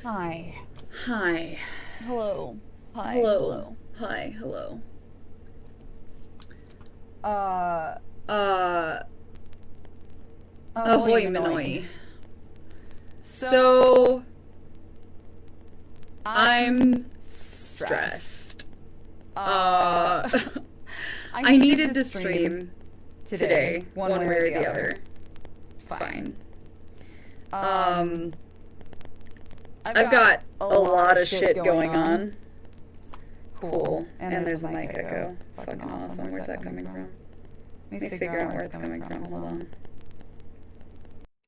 Hi. Hi. Hello. Hi. Hello. Hello. Hi. Hello. Uh, Uh, Ahoy ahoy Manoi. Minoi. So, So, I'm I'm stressed. stressed. Uh, Uh, I I needed needed to to stream stream today, today, one one way way or or the the other. other. Fine. Fine. Um, Um, I've I've got got a a lot of lot of shit shit going going on. on. Cool. Cool. And And there's a there's a mic mic echo. echo. Fucking Fucking awesome. awesome. Where's Where's that that coming coming from? from? Let me Let me figure figure out out where where it's it's coming coming from. from. Hold Hold on. on.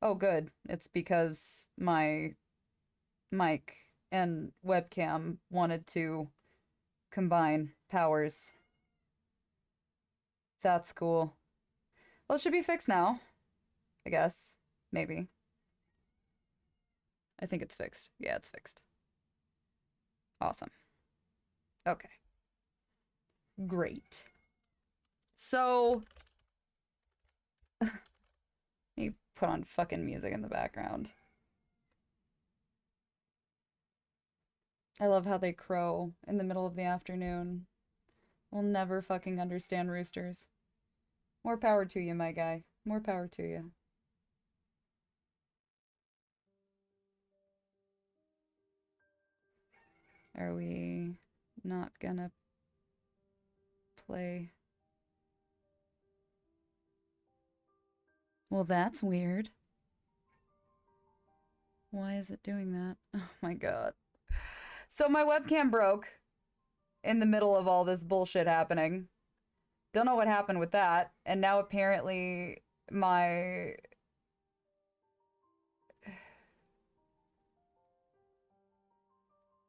Oh, good. It's because my mic and webcam wanted to combine powers. That's cool. Well, it should be fixed now, I guess. Maybe. I think it's fixed. Yeah, it's fixed. Awesome. Okay. Great. So, you put on fucking music in the background. I love how they crow in the middle of the afternoon. We'll never fucking understand roosters. More power to you, my guy. More power to you. Are we not gonna play? Well, that's weird. Why is it doing that? Oh my god. So my webcam broke in the middle of all this bullshit happening. Don't know what happened with that. And now apparently my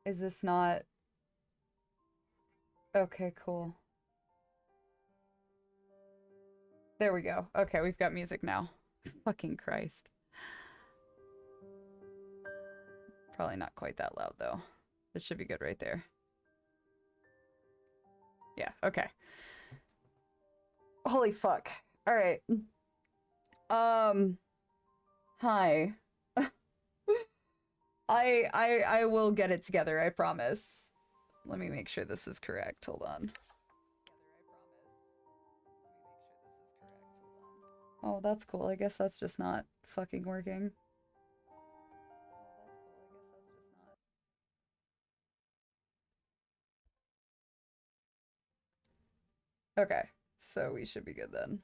is this not okay, cool. There we go. Okay, we've got music now. Fucking Christ. Probably not quite that loud though. This should be good right there. Yeah, okay. Holy fuck. All right. Um hi. I will get it together, I promise. Let me make sure this is correct. Hold on. Oh, that's cool. I guess that's just not fucking working. Okay, so we should be good then.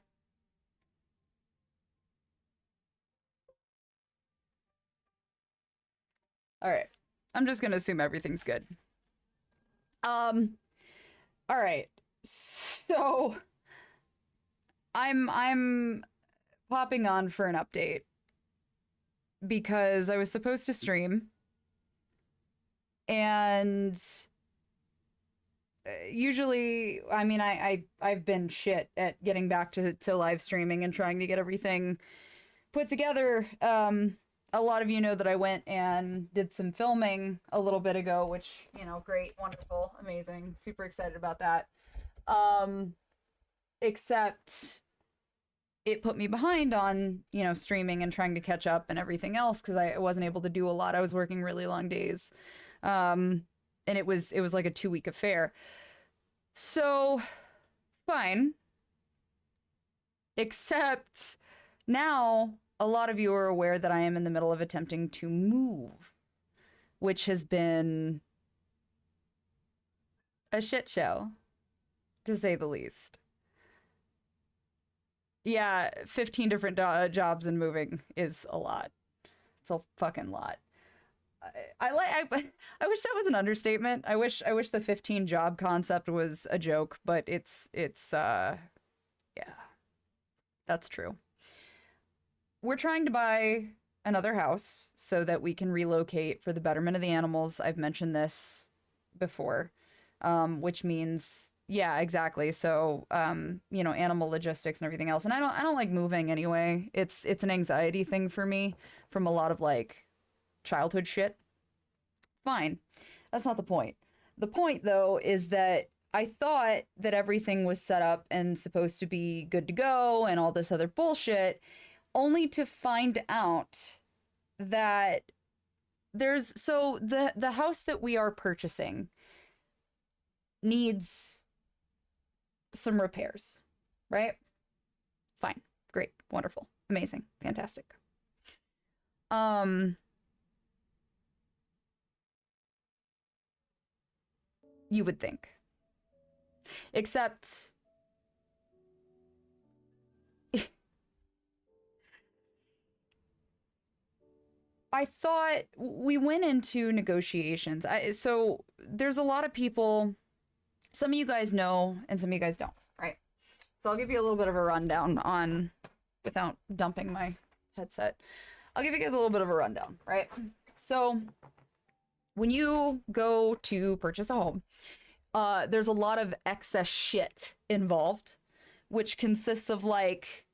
All right. I'm just gonna assume everything's good. Um, all right. So I'm popping on for an update because I was supposed to stream and usually I mean I've been shit at getting back to live streaming and trying to get everything put together. A lot of you know that I went and did some filming a little bit ago, which, you know, great, wonderful, amazing, super excited about that. Um, except it put me behind on, you know, streaming and trying to catch up and everything else because I wasn't able to do a lot. I was working really long days. Um, and it was like a 2 week affair. So fine. Except now a lot of you are aware that I am in the middle of attempting to move, which has been a shit show, to say the least. Yeah, 15 different jobs and moving is a lot. It's a fucking lot. I wish that was an understatement. I wish the 15 job concept was a joke, but it's yeah, that's true. We're trying to buy another house so that we can relocate for the betterment of the animals. I've mentioned this before, which means yeah, exactly. So, you know, animal logistics and everything else. And I don't like moving anyway. It's an anxiety thing for me from a lot of like childhood shit. Fine. That's not the point. The point though is that I thought that everything was set up and supposed to be good to go and all this other bullshit only to find out that so the house that we are purchasing needs some repairs, right? Fine. Great. Wonderful. Amazing. Fantastic. You would think. Except I thought we went into negotiations. So there's a lot of people, some of you guys know and some of you guys don't, right? So I'll give you a little bit of a rundown on, without dumping my headset, I'll give you guys a little bit of a rundown, right? So when you go to purchase a home, there's a lot of excess shit involved, which consists of like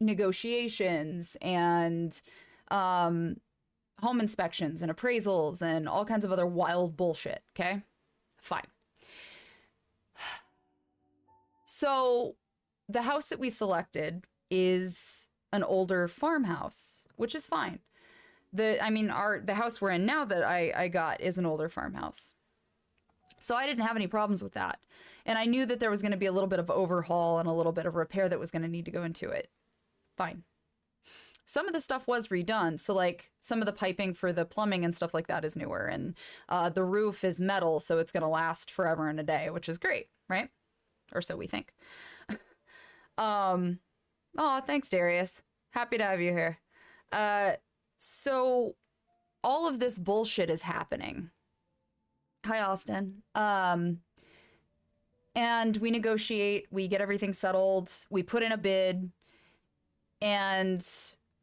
negotiations and home inspections and appraisals and all kinds of other wild bullshit. Okay, fine. So the house that we selected is an older farmhouse, which is fine. The house we're in now that I got is an older farmhouse. So I didn't have any problems with that. And I knew that there was going to be a little bit of overhaul and a little bit of repair that was going to need to go into it. Fine. Some of the stuff was redone. So like some of the piping for the plumbing and stuff like that is newer. And the roof is metal, so it's going to last forever and a day, which is great, right? Or so we think. Oh, thanks, Darius. Happy to have you here. So all of this bullshit is happening. Hi, Austin. And we negotiate, we get everything settled, we put in a bid, and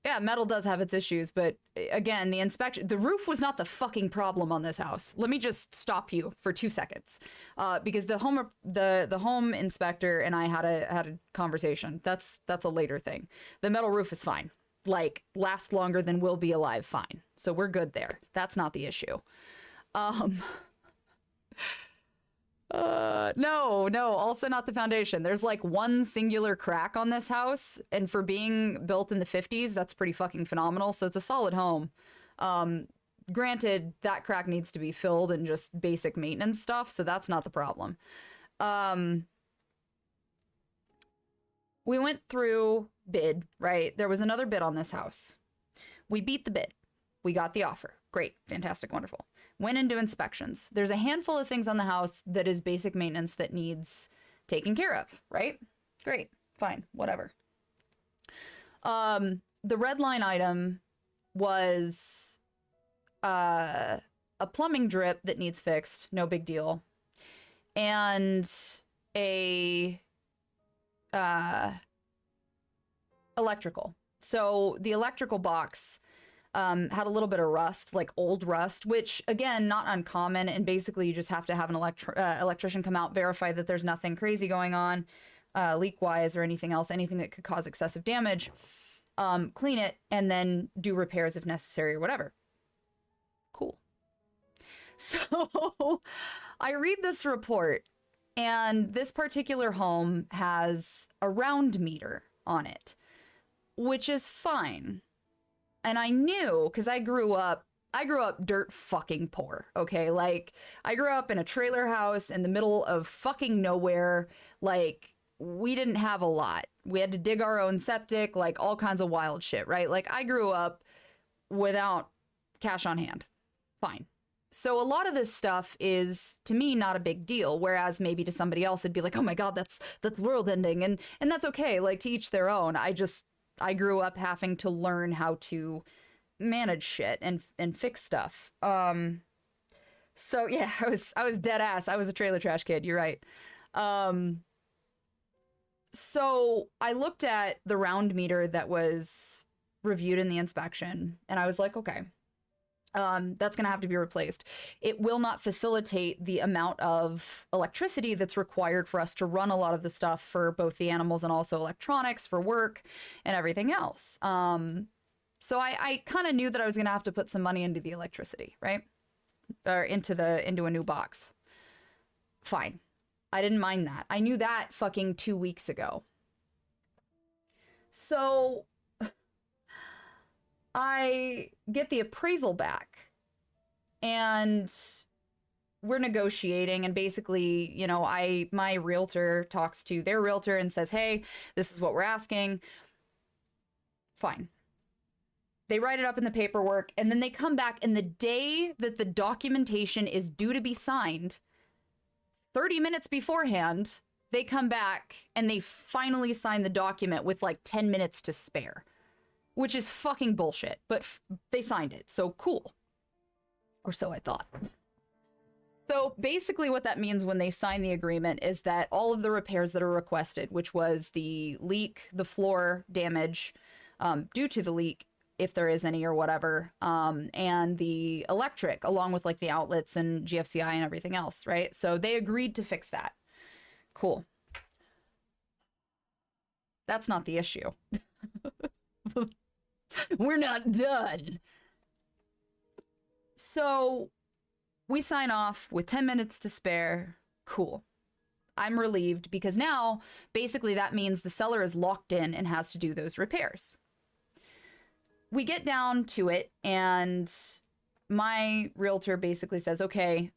yeah, metal does have its issues, but again, the roof was not the fucking problem on this house. Let me just stop you for 2 seconds, because the home inspector and I had a conversation. That's a later thing. The metal roof is fine, like lasts longer than we'll be alive. Fine, so we're good there. That's not the issue. No, also not the foundation. There's like one singular crack on this house, and for being built in the 50s, that's pretty fucking phenomenal. So it's a solid home. Granted, that crack needs to be filled and just basic maintenance stuff, so that's not the problem. We went through bid, right? There was another bid on this house. We beat the bid. We got the offer. Great, fantastic, wonderful. Went into inspections. There's a handful of things on the house that is basic maintenance that needs taken care of, right? Great, fine, whatever. The red line item was a plumbing drip that needs fixed, no big deal, and a electrical. So the electrical box had a little bit of rust, like old rust, which again, not uncommon. And basically you just have to have an electrician come out, verify that there's nothing crazy going on, leak wise or anything else, anything that could cause excessive damage, clean it, and then do repairs if necessary or whatever. Cool. So I read this report, and this particular home has a round meter on it, which is fine. And I knew, because I grew up dirt fucking poor, okay? Like, I grew up in a trailer house in the middle of fucking nowhere. Like, we didn't have a lot. We had to dig our own septic, like all kinds of wild shit, right? Like, I grew up without cash on hand. Fine. So a lot of this stuff is, to me, not a big deal, whereas maybe to somebody else it'd be like, oh my God, that's world ending. And that's okay, like, to each their own. I grew up having to learn how to manage shit and fix stuff. So yeah, I was dead ass. I was a trailer trash kid. You're right. So I looked at the round meter that was reviewed in the inspection, and I was like, okay, that's gonna have to be replaced. It will not facilitate the amount of electricity that's required for us to run a lot of the stuff for both the animals and also electronics for work and everything else. So I kind of knew that I was gonna have to put some money into the electricity, right? Or into a new box. Fine. I didn't mind that. I knew that fucking 2 weeks ago. So I get the appraisal back, And we're negotiating, and basically, you know, my realtor talks to their realtor and says, hey, this is what we're asking. Fine. They write it up in the paperwork, and then they come back, and the day that the documentation is due to be signed, 30 minutes beforehand, they come back and they finally sign the document with like 10 minutes to spare, which is fucking bullshit, but they signed it, so cool. Or so I thought. So basically what that means when they sign the agreement is that all of the repairs that are requested, which was the leak, the floor damage due to the leak, if there is any or whatever, and the electric, along with like the outlets and GFCI and everything else, right? So they agreed to fix that. Cool. That's not the issue. We're not done. So we sign off with 10 minutes to spare. Cool. I'm relieved because now basically that means the seller is locked in and has to do those repairs. We get down to it, and my realtor basically says, okay,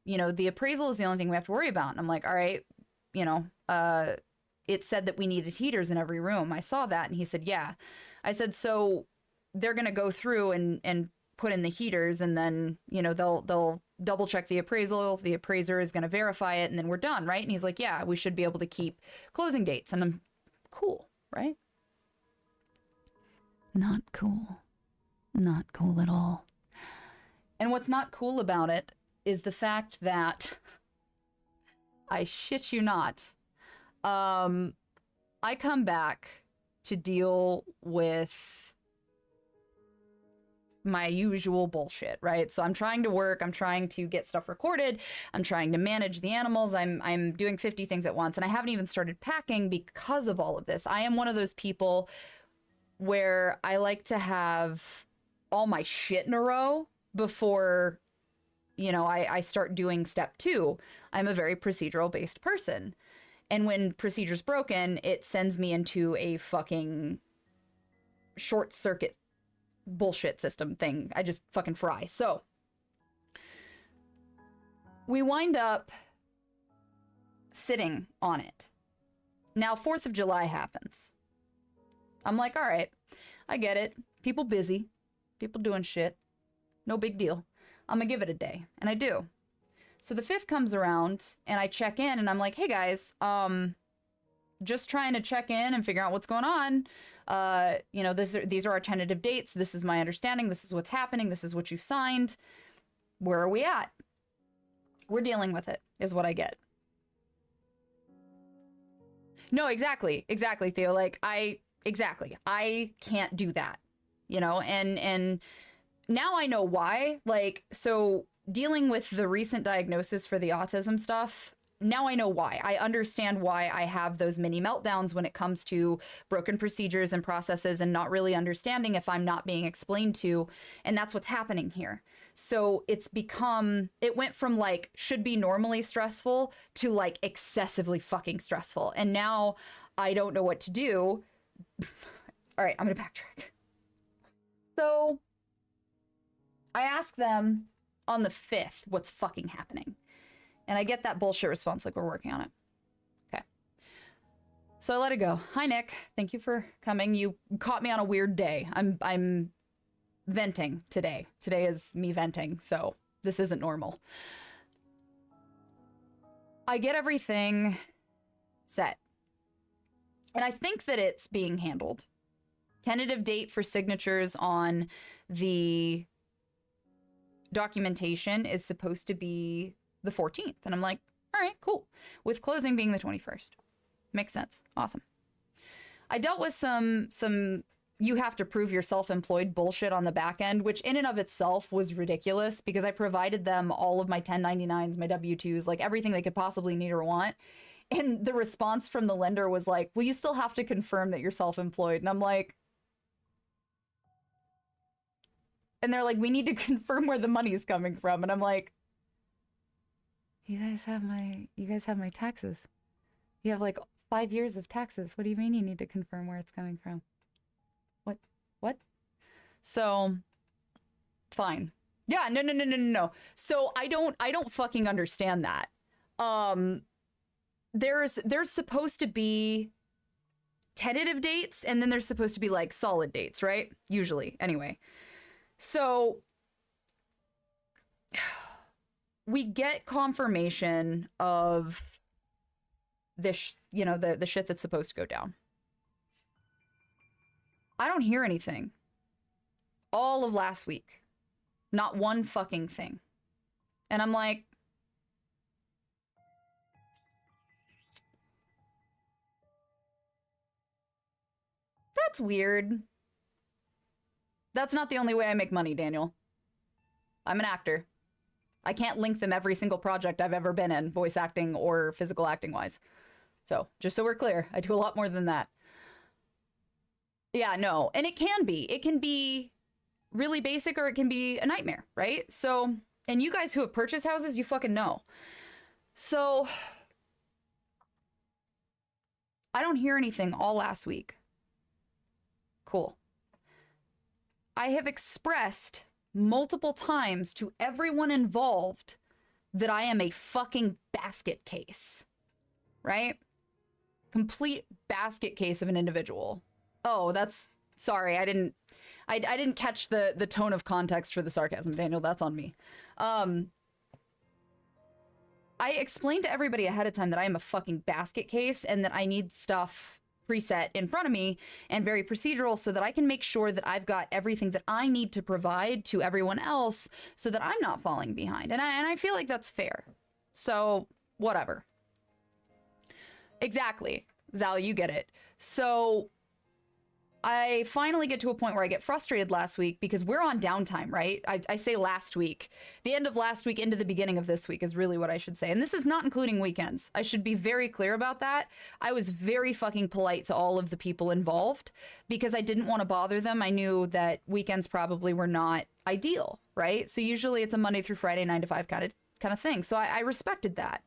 you know, the appraisal is the only thing we have to worry about. And I'm like, all right, you know, it said that we needed heaters in every room. I saw that. And he said, yeah. I said, so they're going to go through and put in the heaters, and then, you know, they'll double check the appraisal. The appraiser is going to verify it, and then we're done, right? And he's like, yeah, we should be able to keep closing dates. And I'm cool, right? Not cool. Not cool at all. And what's not cool about it is the fact that, I shit you not, I come back to deal with my usual bullshit, right? So I'm trying to work, I'm trying to get stuff recorded, I'm trying to manage the animals, I'm doing 50 things at once, and I haven't even started packing because of all of this. I am one of those people where I like to have all my shit in a row before, you know, I start doing step 2. I'm a very procedural based person. And when procedure's broken, it sends me into a fucking short circuit bullshit system thing. I just fucking fry. So we wind up sitting on it. Now, 4th of July happens. I'm like, all right, I get it. People busy, people doing shit. No big deal. I'm gonna give it a day. And I do. So the 5th comes around and I check in and I'm like, hey guys, just trying to check in and figure out what's going on. You know, these are our tentative dates. This is my understanding. This is what's happening. This is what you signed. Where are we at? We're dealing with it, is what I get. No, exactly, Theo. Like, I can't do that, you know, and now I know why. Like, so dealing with the recent diagnosis for the autism stuff, now I know why. I understand why I have those mini meltdowns when it comes to broken procedures and processes and not really understanding if I'm not being explained to. And that's what's happening here. So it went from like should be normally stressful to like excessively fucking stressful. And now I don't know what to do. All right, I'm going to backtrack. So I ask them on the 5th what's fucking happening. And I get that bullshit response like, we're working on it. Okay. So I let it go. Hi, Nick. Thank you for coming. You caught me on a weird day. I'm venting today. Today is me venting, so this isn't normal. I get everything set. And I think that it's being handled. Tentative date for signatures on the documentation is supposed to be the 14th. And I'm like, all right, cool. With closing being the 21st. Makes sense. Awesome. I dealt with some you have to prove you're self-employed bullshit on the back end, which in and of itself was ridiculous because I provided them all of my 1099s, my W-2s, like everything they could possibly need or want. And the response from the lender was like, well, you still have to confirm that you're self-employed. And I'm like, and they're like, we need to confirm where the money's coming from. And I'm like, you guys have my taxes. You have like 5 years of taxes. What do you mean you need to confirm where it's coming from? What? So, fine. Yeah, no. So I don't fucking understand that. There's supposed to be tentative dates and then there's supposed to be like solid dates, right? Usually, anyway. So we get confirmation of this, the shit that's supposed to go down. I don't hear anything. All of last week. Not one fucking thing. And I'm like, that's weird. That's not the only way I make money, Daniel. I'm an actor. I can't link them every single project I've ever been in, voice acting or physical acting wise. So, just so we're clear, I do a lot more than that. Yeah, no. And it can be. It can be really basic or it can be a nightmare, right? So, and you guys who have purchased houses, you fucking know. So, I don't hear anything all last week. Cool. I have expressed multiple times to everyone involved that I am a fucking basket case, right? Complete basket case of an individual. Oh, that's sorry. I didn't catch the tone of context for the sarcasm, Daniel. That's on me. I explained to everybody ahead of time that I am a fucking basket case and that I need stuff preset in front of me and very procedural so that I can make sure that I've got everything that I need to provide to everyone else so that I'm not falling behind. And I feel like that's fair. So, whatever. Exactly. Zal, you get it. So I finally get to a point where I get frustrated last week because we're on downtime, right? I say last week. The end of last week into the beginning of this week is really what I should say. And this is not including weekends. I should be very clear about that. I was very fucking polite to all of the people involved because I didn't want to bother them. I knew that weekends probably were not ideal, right? So usually it's a Monday through Friday, 9 to 5 kind of thing. So I respected that.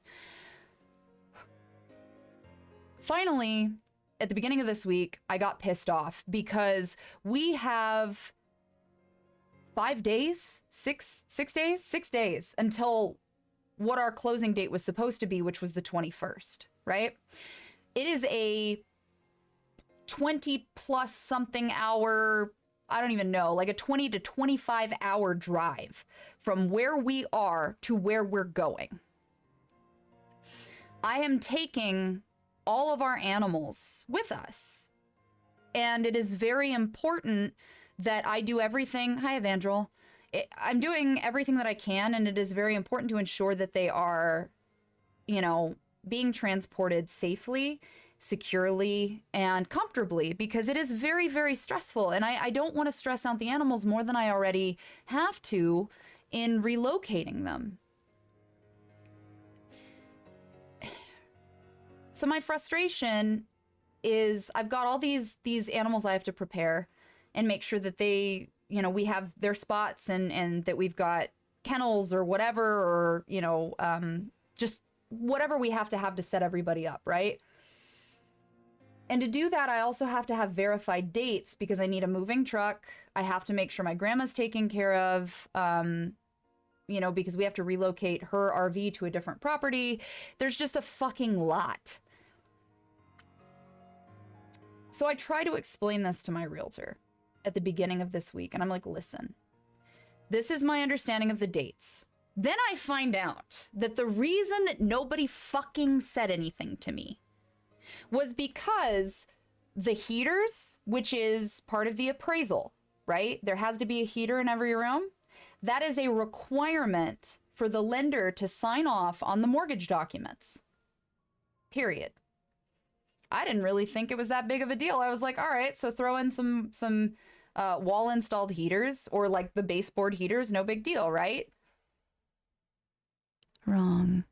Finally, at the beginning of this week, I got pissed off because we have 5 days, six days until what our closing date was supposed to be, which was the 21st, right? It is a 20 plus something hour, I don't even know, like a 20 to 25 hour drive from where we are to where we're going. I am taking all of our animals with us. And it is very important that I do everything. Hi, Evangel. I'm doing everything that I can, and it is very important to ensure that they are, being transported safely, securely, and comfortably, because it is very, very stressful. And I don't want to stress out the animals more than I already have to in relocating them. So my frustration is I've got all these animals I have to prepare and make sure that they, we have their spots and that we've got kennels or whatever, or, just whatever we have to set everybody up, right? And to do that, I also have to have verified dates because I need a moving truck. I have to make sure my grandma's taken care of, because we have to relocate her RV to a different property. There's just a fucking lot. So I try to explain this to my realtor at the beginning of this week. And I'm like, listen, this is my understanding of the dates. Then I find out that the reason that nobody fucking said anything to me was because the heaters, which is part of the appraisal, right? There has to be a heater in every room. That is a requirement for the lender to sign off on the mortgage documents. Period. I didn't really think it was that big of a deal. I was like, all right, so throw in some wall installed heaters or like the baseboard heaters, no big deal, right? Wrong.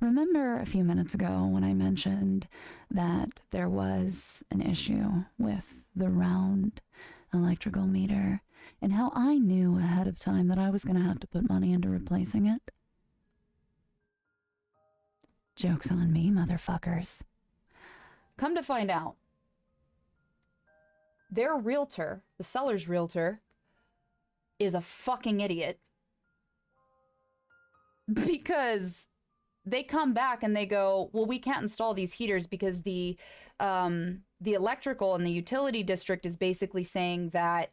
Remember a few minutes ago when I mentioned that there was an issue with the round electrical meter and how I knew ahead of time that I was going to have to put money into replacing it? Joke's on me, motherfuckers. Come to find out, their realtor, the seller's realtor, is a fucking idiot because they come back and they go, well, we can't install these heaters because the electrical and the utility district is basically saying that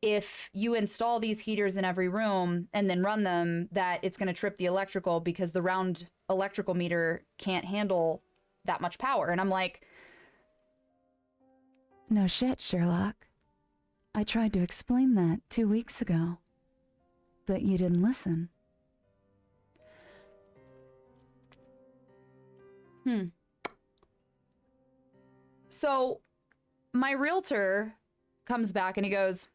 if you install these heaters in every room and then run them, that it's going to trip the electrical because the round electrical meter can't handle that much power. And I'm like, no shit, Sherlock. I tried to explain that 2 weeks ago, but you didn't listen. So my realtor comes back and he goes,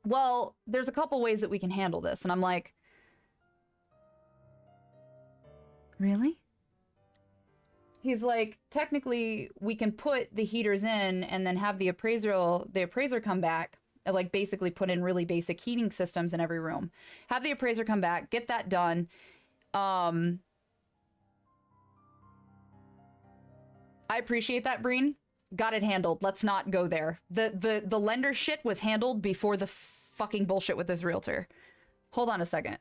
well, there's a couple ways that we can handle this. And I'm like, really? He's like, technically, we can put the heaters in and then have the appraiser come back, like basically put in really basic heating systems in every room. Have the appraiser come back, get that done. I appreciate that, Breen. Got it handled. Let's not go there. The lender shit was handled before the fucking bullshit with this realtor. Hold on a second.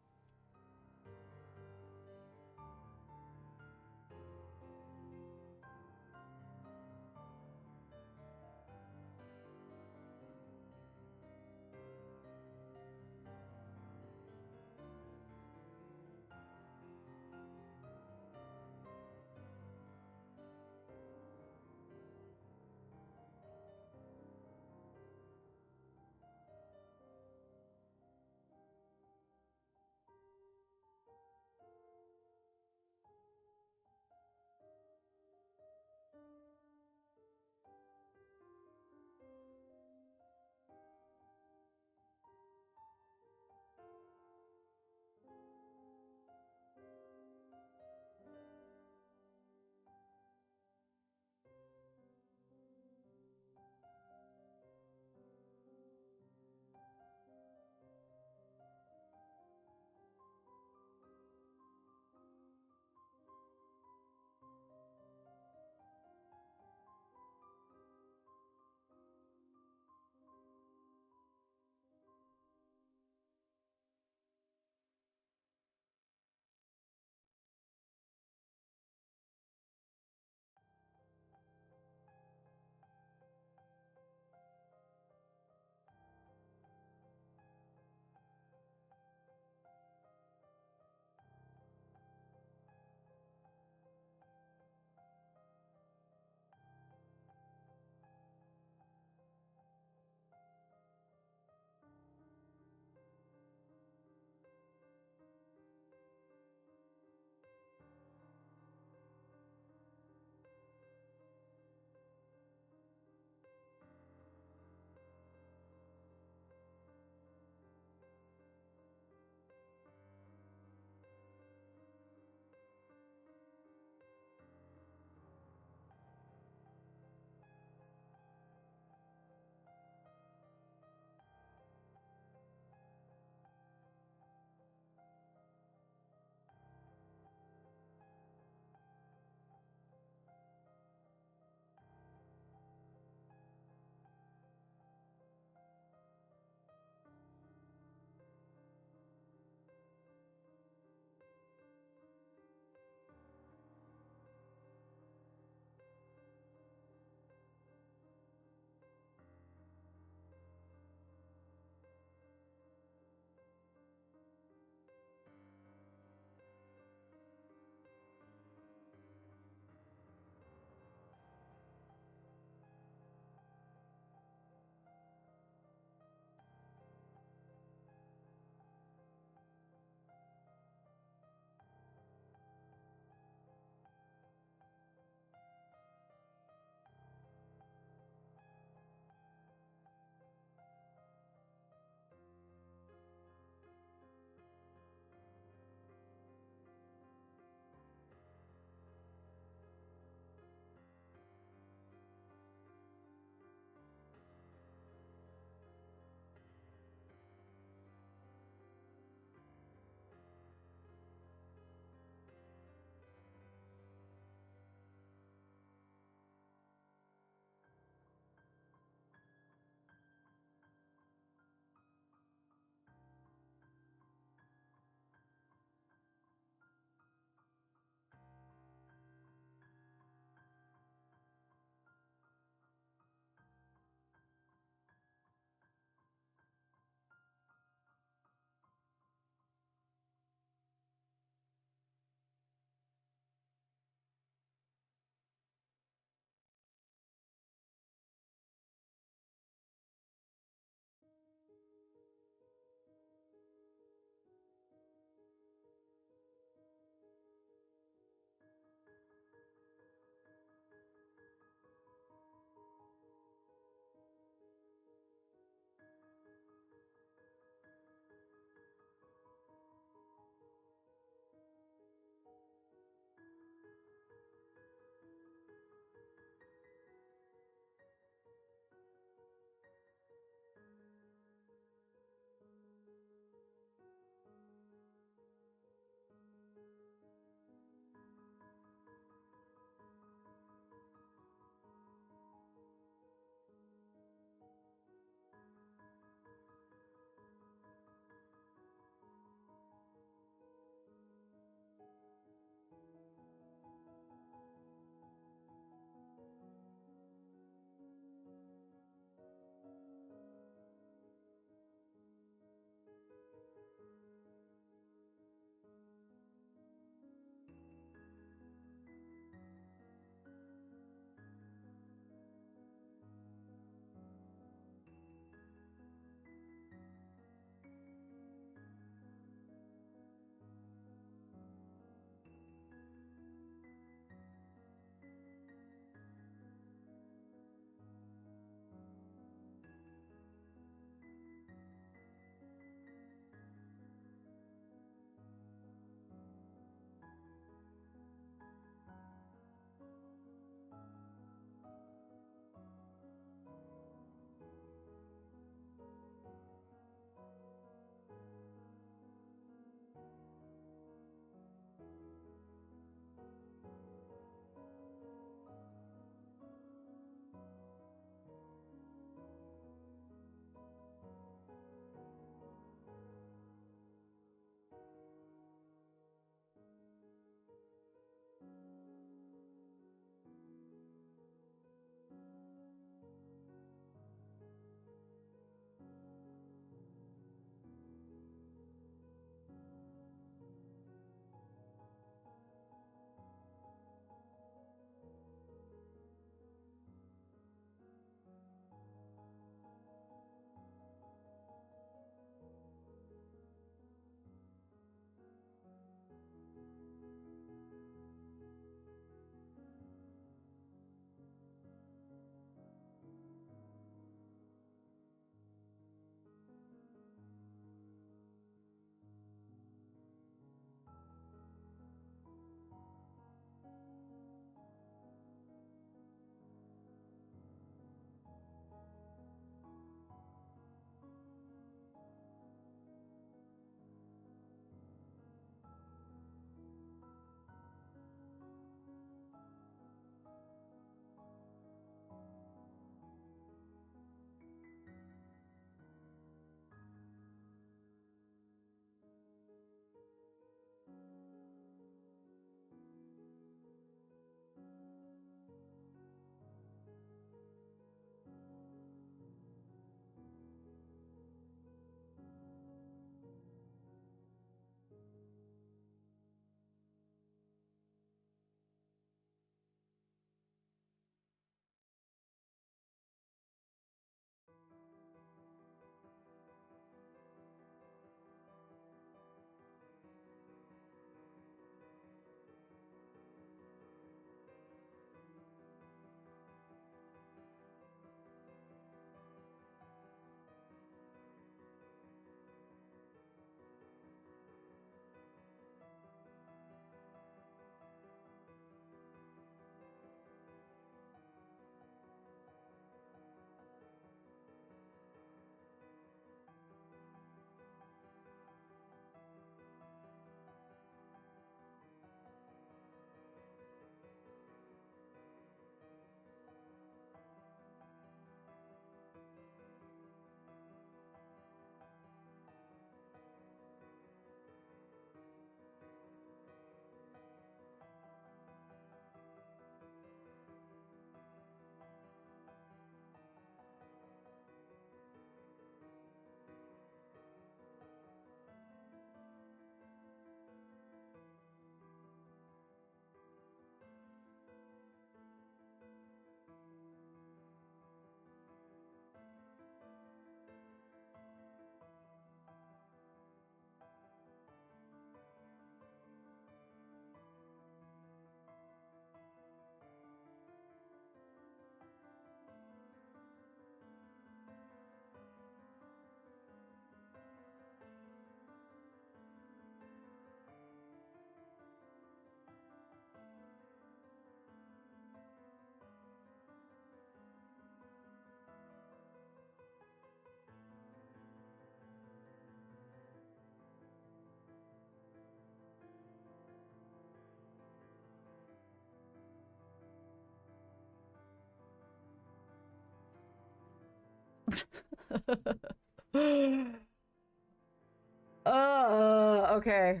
Okay.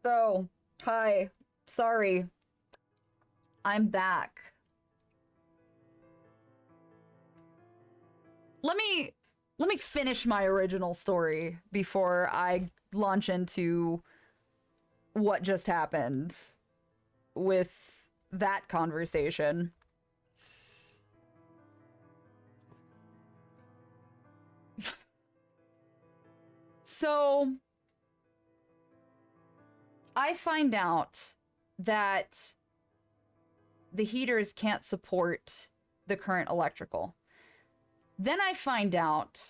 So, hi. Sorry. I'm back. Let me finish my original story before I launch into what just happened with that conversation. So, I find out that the heaters can't support the current electrical. Then I find out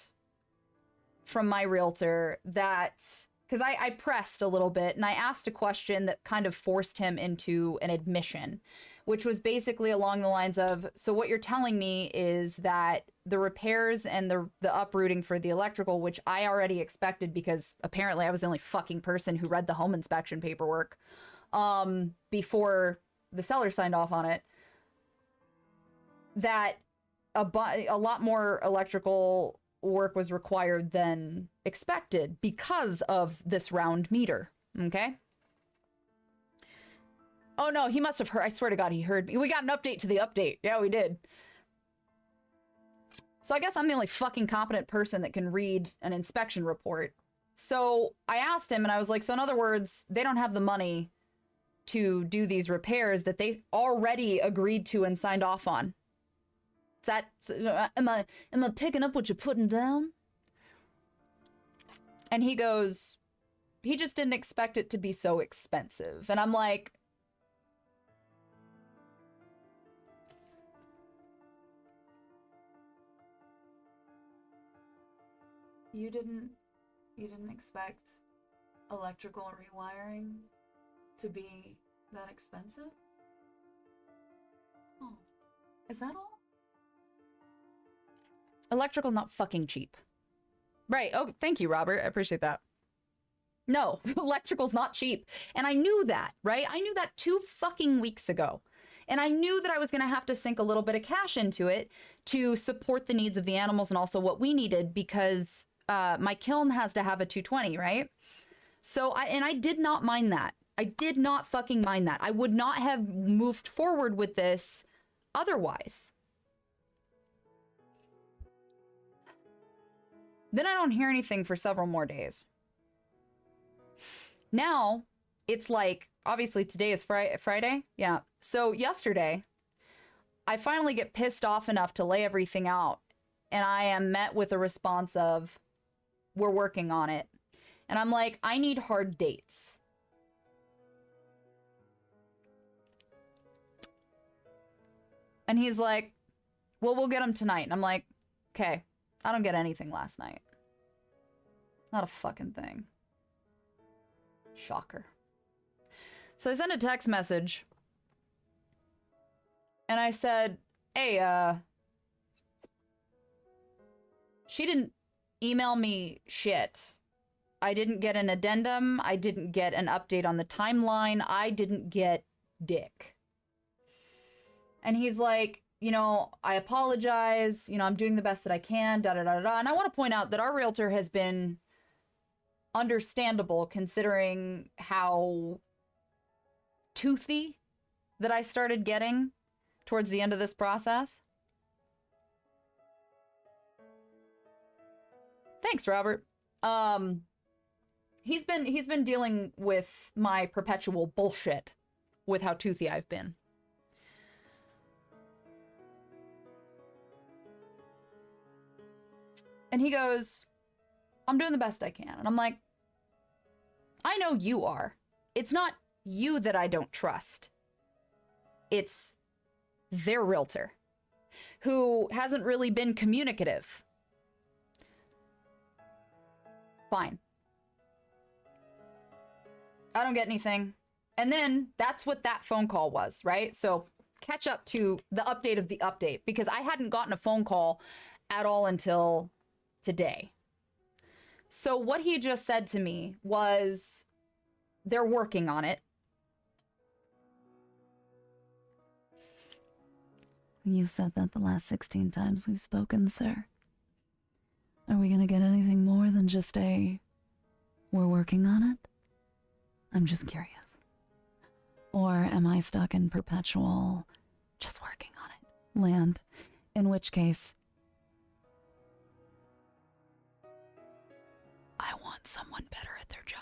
from my realtor that, because I pressed a little bit and I asked a question that kind of forced him into an admission, which was basically along the lines of, so what you're telling me is that the repairs and the uprooting for the electrical, which I already expected because apparently I was the only fucking person who read the home inspection paperwork before the seller signed off on it, that a lot more electrical work was required than expected because of this round meter. Okay. Oh no, he must have heard. I swear to God, he heard me. We got an update to the update. Yeah, we did. So I guess I'm the only fucking competent person that can read an inspection report. So I asked him and I was like, so in other words, they don't have the money to do these repairs that they already agreed to and signed off on. Is that, am I picking up what you're putting down? And he goes, he just didn't expect it to be so expensive. And I'm like, you didn't expect electrical rewiring to be that expensive? Oh, is that all? Electrical's not fucking cheap. Right. Oh, thank you, Robert. I appreciate that. No, electrical's not cheap. And I knew that, right? I knew that 2 fucking weeks ago. And I knew that I was going to have to sink a little bit of cash into it to support the needs of the animals and also what we needed because my kiln has to have a 220, right? So I did not mind that. I did not fucking mind that. I would not have moved forward with this otherwise. Then I don't hear anything for several more days. Now, it's like, obviously today is Friday? Yeah. So yesterday, I finally get pissed off enough to lay everything out. And I am met with a response of, we're working on it. And I'm like, I need hard dates. And he's like, well, we'll get them tonight. And I'm like, okay, I don't get anything last night. Not a fucking thing. Shocker. So I sent a text message. And I said, hey, she didn't email me shit. I didn't get an addendum. I didn't get an update on the timeline. I didn't get dick. And he's like, you know, I apologize. You know, I'm doing the best that I can, da-da-da-da. And I want to point out that our realtor has been understandable considering how toothy that I started getting towards the end of this process. Thanks, Robert. He's been dealing with my perpetual bullshit with how toothy I've been. And he goes, I'm doing the best I can. And I'm like, I know you are. It's not you that I don't trust. It's their realtor, who hasn't really been communicative. Fine. I don't get anything. And then that's what that phone call was, right? So catch up to the update of the update, because I hadn't gotten a phone call at all until today. So what he just said to me was, they're working on it. You said that the last 16 times we've spoken, sir. Are we gonna get anything more than just a, we're working on it? I'm just curious. Or am I stuck in perpetual, just working on it land? In which case, I want someone better at their job.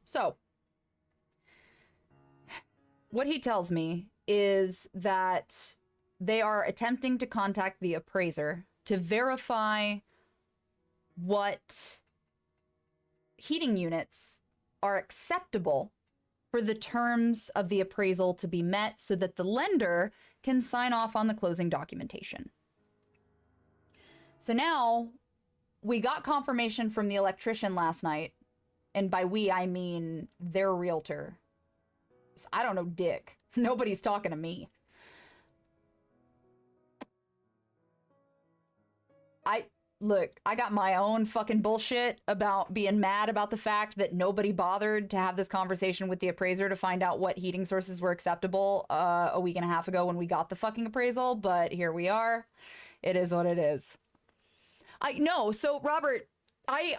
So, what he tells me is that they are attempting to contact the appraiser to verify what heating units are acceptable for the terms of the appraisal to be met so that the lender can sign off on the closing documentation. So now we got confirmation from the electrician last night, and by we, I mean their realtor. I don't know dick. Nobody's talking to me. Look, I got my own fucking bullshit about being mad about the fact that nobody bothered to have this conversation with the appraiser to find out what heating sources were acceptable a week and a half ago when we got the fucking appraisal, but here we are. It is what it is. So Robert, I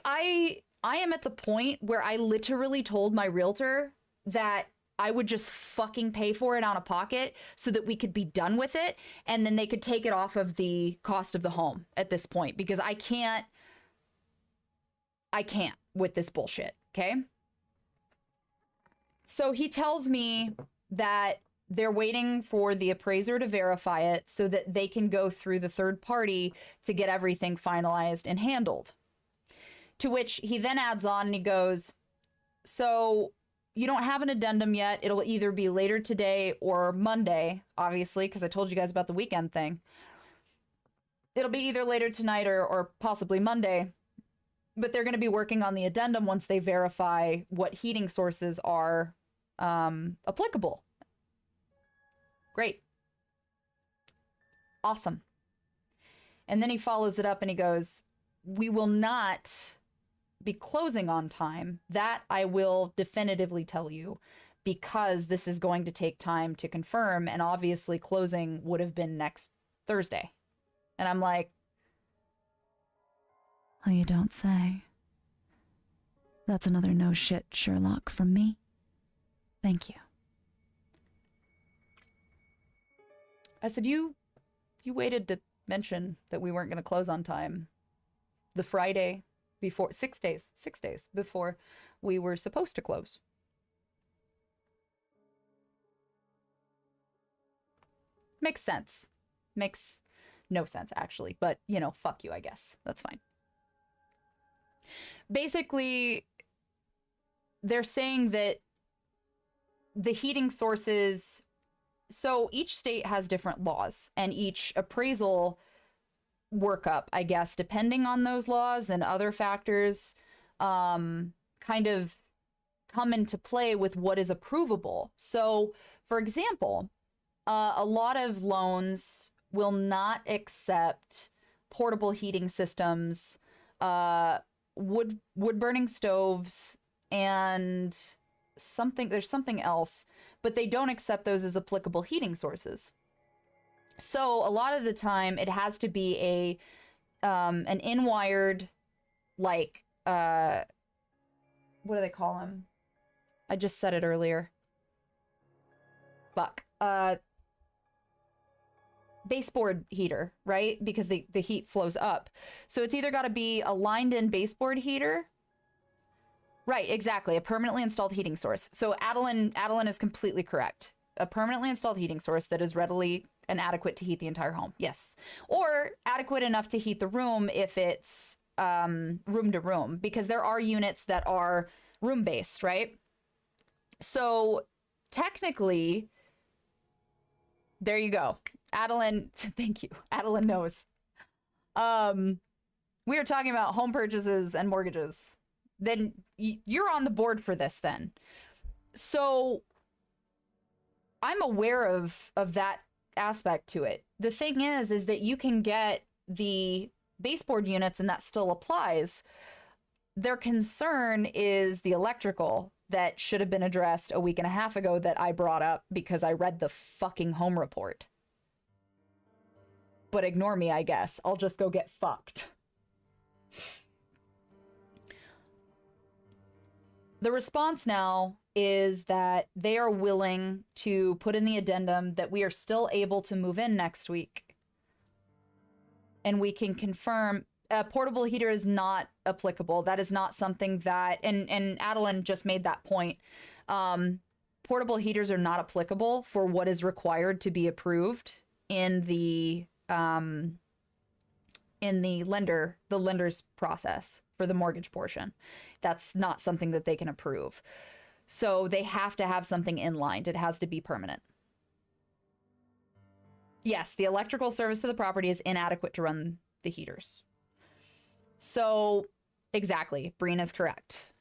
am at the point where I literally told my realtor that I would just fucking pay for it out of pocket so that we could be done with it, and then they could take it off of the cost of the home at this point, because I can't with this bullshit, okay? So he tells me that they're waiting for the appraiser to verify it so that they can go through the third party to get everything finalized and handled. To which he then adds on and he goes, so you don't have an addendum yet. It'll either be later today or Monday, obviously, because I told you guys about the weekend thing. It'll be either later tonight or possibly Monday. But they're going to be working on the addendum once they verify what heating sources are applicable. Great. Awesome. And then he follows it up and he goes, we will not be closing on time. That I will definitively tell you, because this is going to take time to confirm, and obviously closing would have been next Thursday. And I'm like, Oh, you don't say. That's another no shit Sherlock from me. Thank you. I said, you waited to mention that we weren't going to close on time the Friday before, 6 days before we were supposed to close. Makes sense. Makes no sense, actually. But, you know, fuck you, I guess. That's fine. Basically, they're saying that the heating sources... So each state has different laws, and each appraisal workup, I guess, depending on those laws and other factors, kind of come into play with what is approvable. So, for example, a lot of loans will not accept portable heating systems, wood burning stoves, and there's something else, but they don't accept those as applicable heating sources. So a lot of the time it has to be an in-wired, like, what do they call them? I just said it earlier. Fuck. Baseboard heater, right? Because the heat flows up. So it's either got to be a lined-in baseboard heater. Right, exactly. A permanently installed heating source. So Adeline is completely correct. A permanently installed heating source that is readily and adequate to heat the entire home. Yes. Or adequate enough to heat the room if it's room to room, because there are units that are room based, right? So technically, there you go. Adeline, thank you. Adeline knows. We are talking about home purchases and mortgages. Then you're on the board for this then. So I'm aware of that aspect to it. The thing is that you can get the baseboard units and that still applies. their concern is the electrical that should have been addressed a week and a half ago that I brought up because I read the fucking home report. But ignore me, I guess. I'll just go get fucked. The response now is that they are willing to put in the addendum that we are still able to move in next week. And we can confirm a portable heater is not applicable. That is not something that, and Adeline just made that point. Portable heaters are not applicable for what is required to be approved in the lender's process for the mortgage portion. That's not something that they can approve. So they have to have something inlined. It has to be permanent. Yes, the electrical service to the property is inadequate to run the heaters. So exactly, Breen is correct.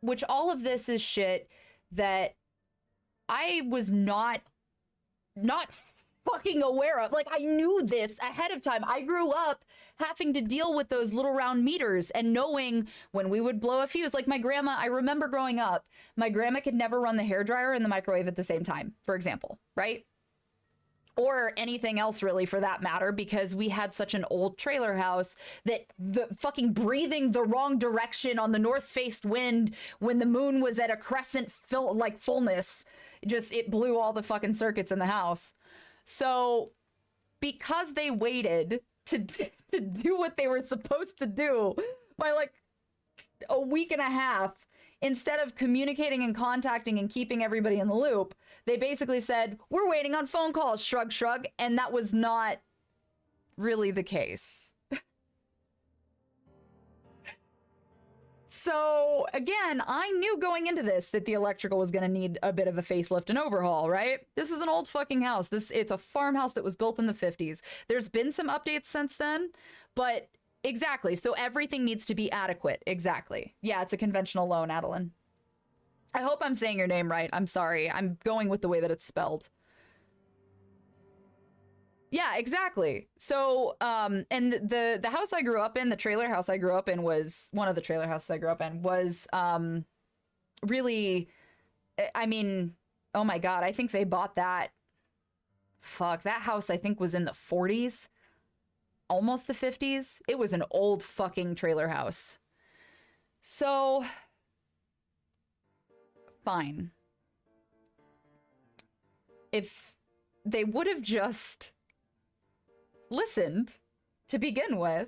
Which all of this is shit that I was not fucking aware of. Like, I knew this ahead of time. I grew up having to deal with those little round meters and knowing when we would blow a fuse. Like my grandma, I remember growing up, my grandma could never run the hairdryer and the microwave at the same time, for example, right? Or anything else really for that matter, because we had such an old trailer house that the fucking breathing the wrong direction on the north-faced wind when the moon was at a crescent fullness, it blew all the fucking circuits in the house. So because they waited to do what they were supposed to do by like a week and a half, instead of communicating and contacting and keeping everybody in the loop, they basically said, we're waiting on phone calls, shrug, shrug. And that was not really the case. So again, I knew going into this that the electrical was going to need a bit of a facelift and overhaul, right? This is an old fucking house. It's a farmhouse that was built in the 50s. There's been some updates since then, but exactly. So everything needs to be adequate. Exactly. Yeah, it's a conventional loan, Adeline. I hope I'm saying your name right. I'm sorry. I'm going with the way that it's spelled. Yeah, exactly. So, and the house I grew up in, the trailer house I grew up in was, one of the trailer houses I grew up in was, really, I mean, oh my God, I think they bought that, that house I think was in the 40s, almost the 50s. It was an old fucking trailer house. So, fine. If they would have just listened to begin with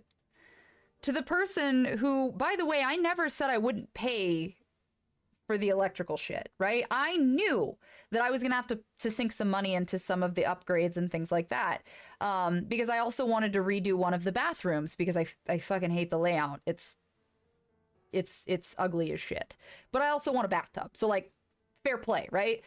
to the person who, by the way, I never said I wouldn't pay for the electrical shit, right? I knew that I was gonna have to sink some money into some of the upgrades and things like that, because I also wanted to redo one of the bathrooms because I fucking hate the layout. It's ugly as shit, but I also want a bathtub, so like, fair play, right?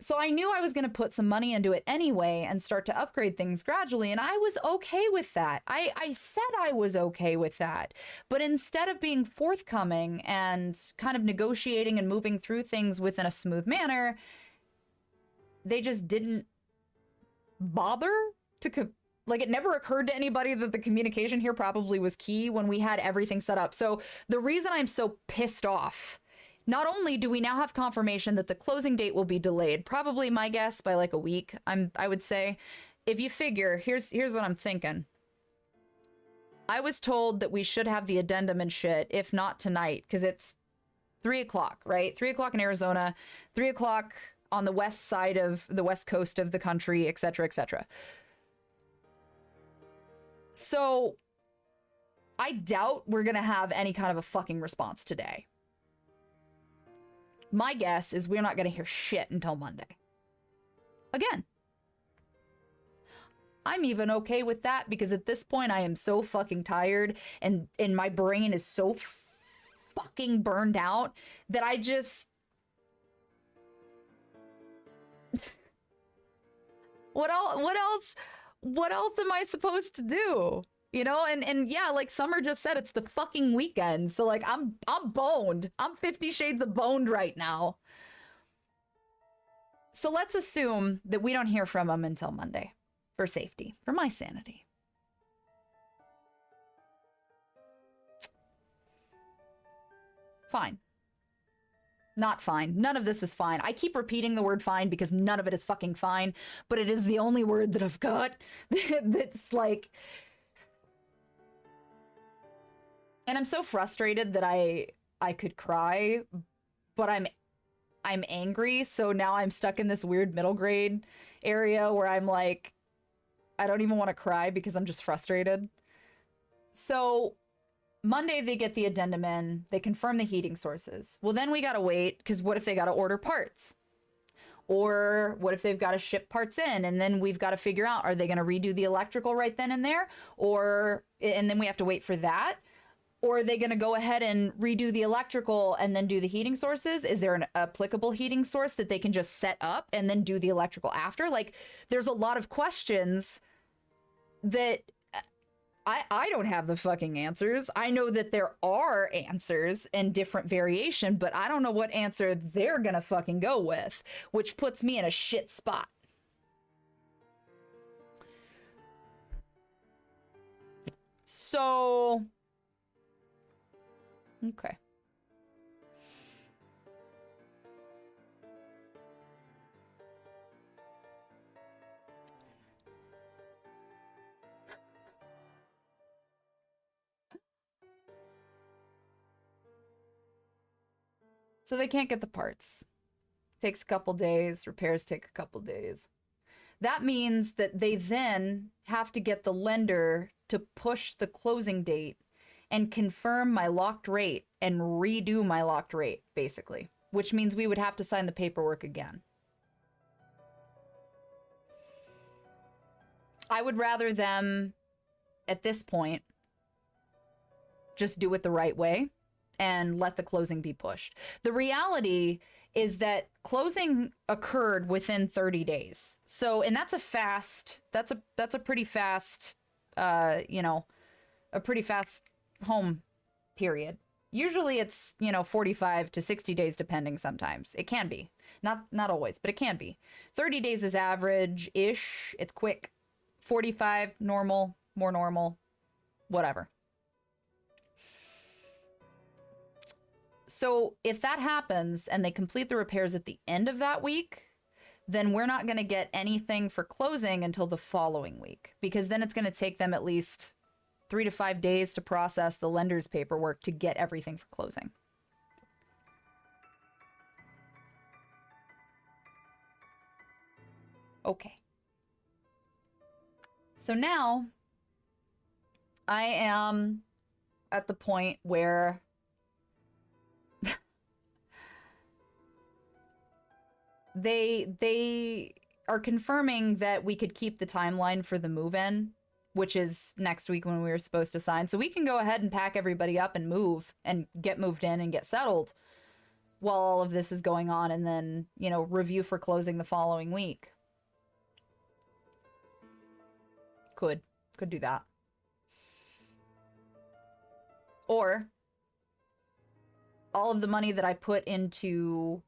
So I knew I was going to put some money into it anyway and start to upgrade things gradually. And I was okay with that. I said I was okay with that. But instead of being forthcoming and kind of negotiating and moving through things within a smooth manner, they just didn't bother to... Like, it never occurred to anybody that the communication here probably was key when we had everything set up. So the reason I'm so pissed off, not only do we now have confirmation that the closing date will be delayed, probably my guess by like a week, I would say. If you figure, here's what I'm thinking. I was told that we should have the addendum and shit, if not tonight, because it's 3 o'clock, right? 3 o'clock in Arizona, 3 o'clock on the west side of the west coast of the country, etc., etc. So I doubt we're gonna have any kind of a fucking response today. My guess is we're not going to hear shit until Monday. Again. I'm even okay with that because at this point I am so fucking tired and my brain is so fucking burned out that I just... What else am I supposed to do? You know, and yeah, like Summer just said, it's the fucking weekend. So like, I'm boned. I'm 50 shades of boned right now. So let's assume that we don't hear from him until Monday for safety, for my sanity. Fine. Not fine. None of this is fine. I keep repeating the word fine because none of it is fucking fine, but it is the only word that I've got that's like... And I'm so frustrated that I could cry, but I'm angry, so now I'm stuck in this weird middle grade area where I'm like, I don't even want to cry because I'm just frustrated. So Monday, they get the addendum in. They confirm the heating sources. Well, then we got to wait, because what if they got to order parts? Or what if they've got to ship parts in? And then we've got to figure out, are they going to redo the electrical right then and there? And then we have to wait for that? Or are they going to go ahead and redo the electrical and then do the heating sources? Is there an applicable heating source that they can just set up and then do the electrical after? Like, there's a lot of questions that... I don't have the fucking answers. I know that there are answers and different variation, but I don't know what answer they're gonna fucking go with, which puts me in a shit spot. So, okay. So they can't get the parts. Takes a couple days. Repairs take a couple days. That means that they then have to get the lender to push the closing date and confirm my locked rate and redo my locked rate, basically. Which means we would have to sign the paperwork again. I would rather them, at this point, just do it the right way and let the closing be pushed. The reality is that closing occurred within 30 days. So, and that's a pretty fast, a pretty fast home period. Usually it's, 45 to 60 days depending sometimes. It can be. Not always, but it can be. 30 days is average-ish. It's quick. 45, normal, more normal, whatever. So if that happens and they complete the repairs at the end of that week, then we're not going to get anything for closing until the following week, because then it's going to take them at least 3 to 5 days to process the lender's paperwork to get everything for closing. Okay. So now I am at the point where they are confirming that we could keep the timeline for the move-in, which is next week when we were supposed to sign. So we can go ahead and pack everybody up and move and get moved in and get settled while all of this is going on, and then, review for closing the following week. Could do that. Or all of the money that I put into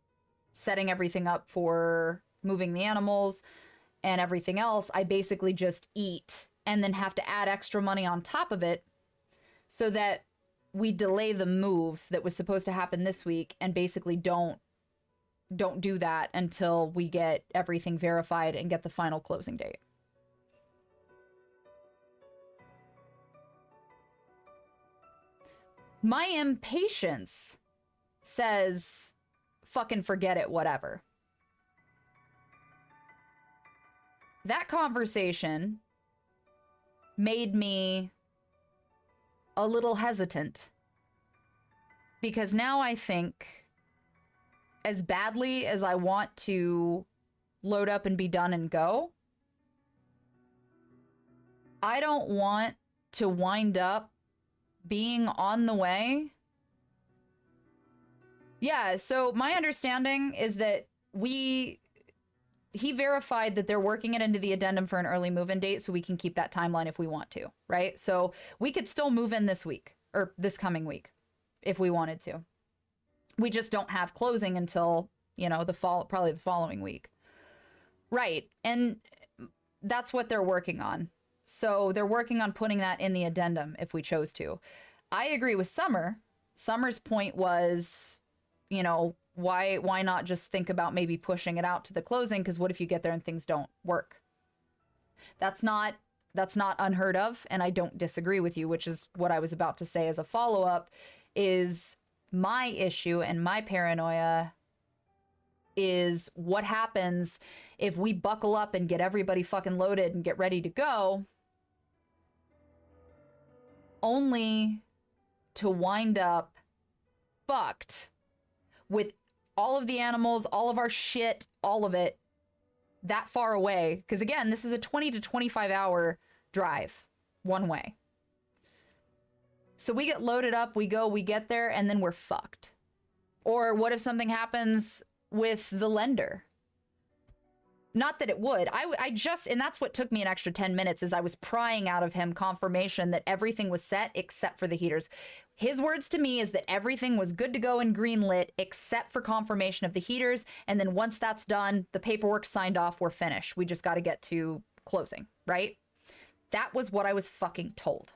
setting everything up for moving the animals and everything else, I basically just eat and then have to add extra money on top of it so that we delay the move that was supposed to happen this week and basically don't do that until we get everything verified and get the final closing date. My impatience says, fucking forget it, whatever. That conversation made me a little hesitant, because now I think, as badly as I want to load up and be done and go, I don't want to wind up being on the way. Yeah, so my understanding is that he verified that they're working it into the addendum for an early move-in date, so we can keep that timeline if we want to, right? So we could still move in this week, or this coming week, if we wanted to. We just don't have closing until, probably the following week. Right, and that's what they're working on. So they're working on putting that in the addendum if we chose to. I agree with Summer Summer's point was, you know, why not just think about maybe pushing it out to the closing? Because what if you get there and things don't work? That's not unheard of, and I don't disagree with you, which is what I was about to say as a follow-up, is my issue and my paranoia is what happens if we buckle up and get everybody fucking loaded and get ready to go, only to wind up fucked with all of the animals, all of our shit, all of it that far away. Because again, this is a 20 to 25 hour drive one way. So we get loaded up, we go, we get there, and then we're fucked. Or what if something happens with the lender? Not that it would. I just, and that's what took me an extra 10 minutes, is I was prying out of him confirmation that everything was set except for the heaters. His words to me is that everything was good to go and green lit except for confirmation of the heaters. And then once that's done, the paperwork signed off, we're finished. We just got to get to closing, right? That was what I was fucking told.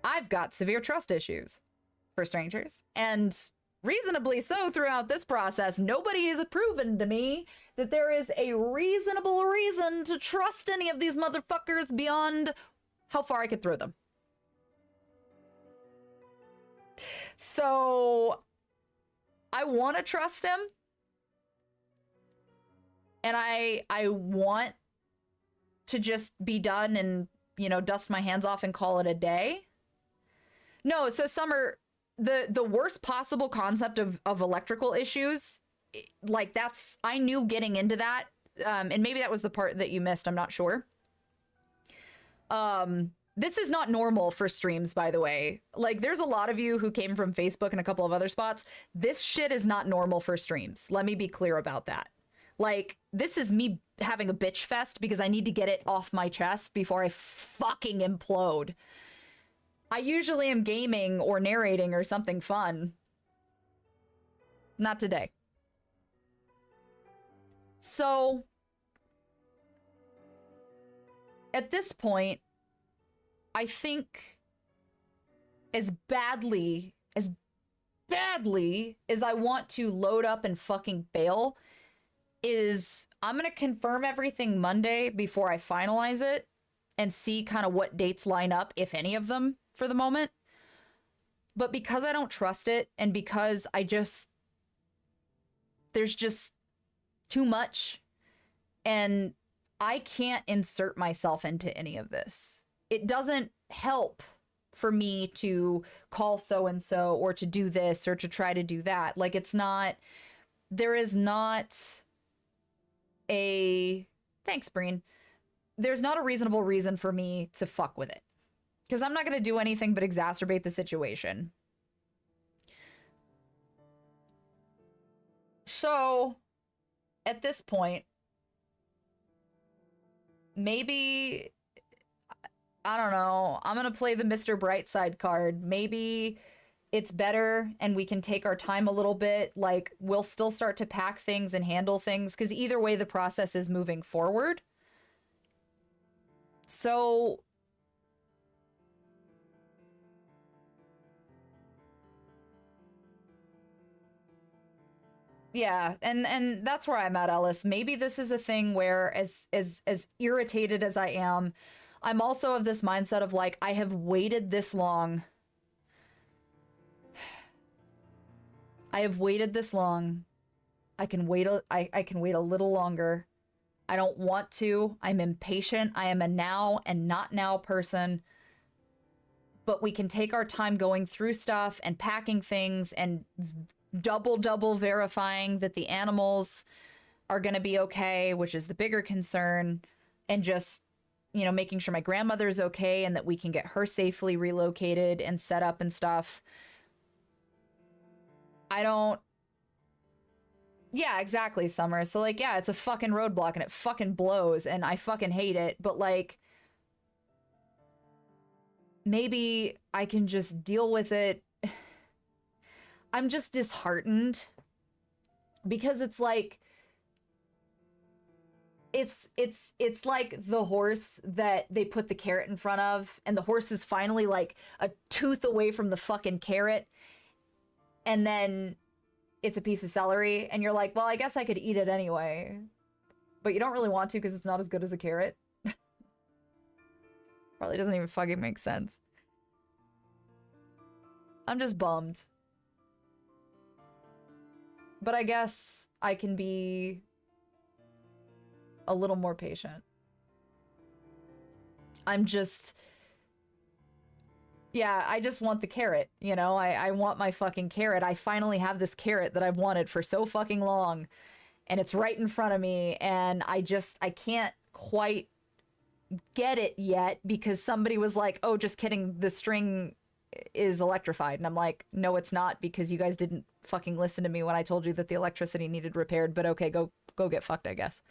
I've got severe trust issues for strangers, and reasonably so throughout this process. Nobody has proven to me that there is a reasonable reason to trust any of these motherfuckers beyond how far I could throw them. So I want to trust him, and I want to just be done and, you know, dust my hands off and call it a day. No, so Summer, the worst possible concept of electrical issues, like that's, I knew getting into that, and maybe that was the part that you missed, I'm not sure. This is not normal for streams, by the way. Like, there's a lot of you who came from Facebook and a couple of other spots. This shit is not normal for streams. Let me be clear about that. Like, this is me having a bitch fest because I need to get it off my chest before I fucking implode. I usually am gaming or narrating or something fun. Not today. So, at this point, I think as badly as I want to load up and fucking bail, is I'm going to confirm everything Monday before I finalize it and see kind of what dates line up, if any of them, for the moment. But because I don't trust it, and because there's just too much, and I can't insert myself into any of this. It doesn't help for me to call so-and-so or to do this or to try to do that. Like, it's not, there is not a, thanks, Breen. There's not a reasonable reason for me to fuck with it. Because I'm not going to do anything but exacerbate the situation. So, at this point, maybe, I don't know, I'm going to play the Mr. Brightside card. Maybe it's better and we can take our time a little bit. Like, we'll still start to pack things and handle things, because either way the process is moving forward. So, yeah, and that's where I'm at, Ellis. Maybe this is a thing where, as irritated as I am, I'm also of this mindset of like, I have waited this long. I have waited this long. I can wait I can wait a little longer. I don't want to. I'm impatient. I am a now and not now person. But we can take our time going through stuff and packing things and double verifying that the animals are going to be okay, which is the bigger concern, and just, you know, making sure my grandmother's okay and that we can get her safely relocated and set up and stuff. Yeah, exactly, Summer. So, like, yeah, it's a fucking roadblock and it fucking blows and I fucking hate it, but like, maybe I can just deal with it. I'm just disheartened because it's like, it's like the horse that they put the carrot in front of, and the horse is finally like a tooth away from the fucking carrot, and then it's a piece of celery, and you're like, well, I guess I could eat it anyway. But you don't really want to because it's not as good as a carrot. Probably doesn't even fucking make sense. I'm just bummed. But I guess I can be a little more patient. I'm just... Yeah, I just want the carrot, you know? I want my fucking carrot. I finally have this carrot that I've wanted for so fucking long, and it's right in front of me, and I can't quite get it yet because somebody was like, oh, just kidding, the string is electrified. And I'm like, no, it's not, because you guys didn't fucking listen to me when I told you that the electricity needed repaired. But okay, go get fucked, I guess.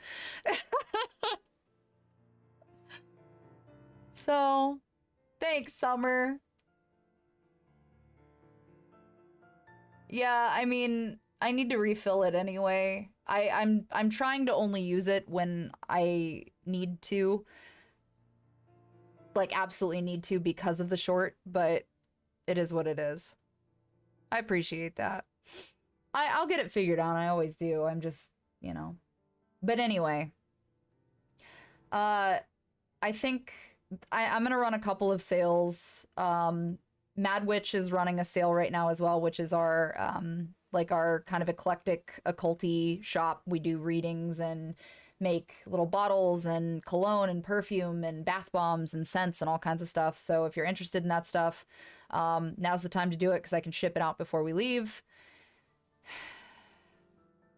So, thanks, Summer. Yeah, I mean, I need to refill it anyway. I'm trying to only use it when I need to. Like, absolutely need to because of the short, but it is what it is. I appreciate that. I'll get it figured out. I always do. I'm just, you know. But anyway. I think I'm gonna run a couple of sales. Mad Witch is running a sale right now as well, which is our like our kind of eclectic occulty shop. We do readings and make little bottles and cologne and perfume and bath bombs and scents and all kinds of stuff. So if you're interested in that stuff, now's the time to do it because I can ship it out before we leave.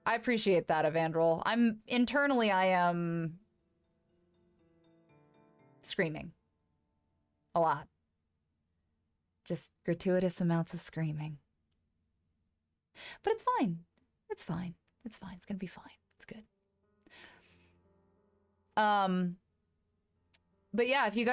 I appreciate that, Evandrel. Internally, I am screaming a lot. Just gratuitous amounts of screaming. But it's fine. It's fine. It's fine. It's gonna be fine. It's good. But yeah, if you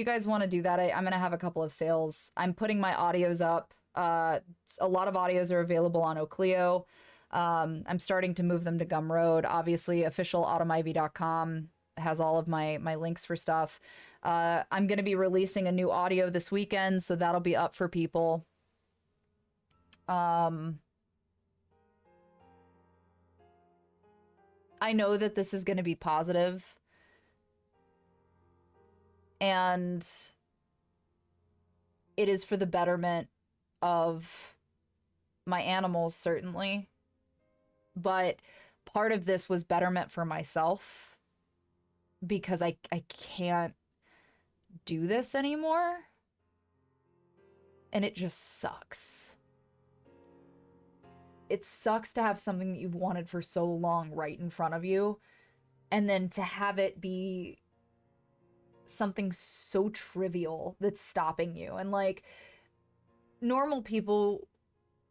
guys want to do that, I'm gonna have a couple of sales. I'm putting my audios up. A lot of audios are available on Ocleo. I'm starting to move them to Gumroad. Obviously, officialautomivy.com has all of my links for stuff. I'm gonna be releasing a new audio this weekend, so that'll be up for people. I know that this is gonna be positive. And it is for the betterment of my animals, certainly. But part of this was betterment for myself because I can't do this anymore. And it just sucks. It sucks to have something that you've wanted for so long right in front of you, and then to have it be something so trivial that's stopping you. And like, normal people,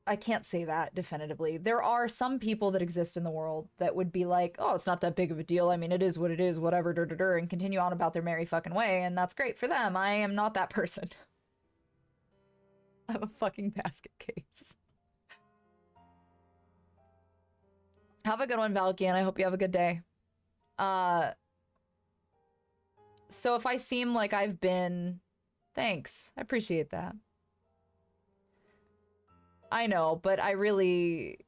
I can't say that definitively. There are some people that exist in the world that would be like, oh, it's not that big of a deal. I mean, it is what it is, whatever, and continue on about their merry fucking way, and that's great for them. I am not that person. I have a fucking basket case. Have a good one, Valkian. I hope you have a good day. So if I seem like I've been... Thanks. I appreciate that. I know, but I really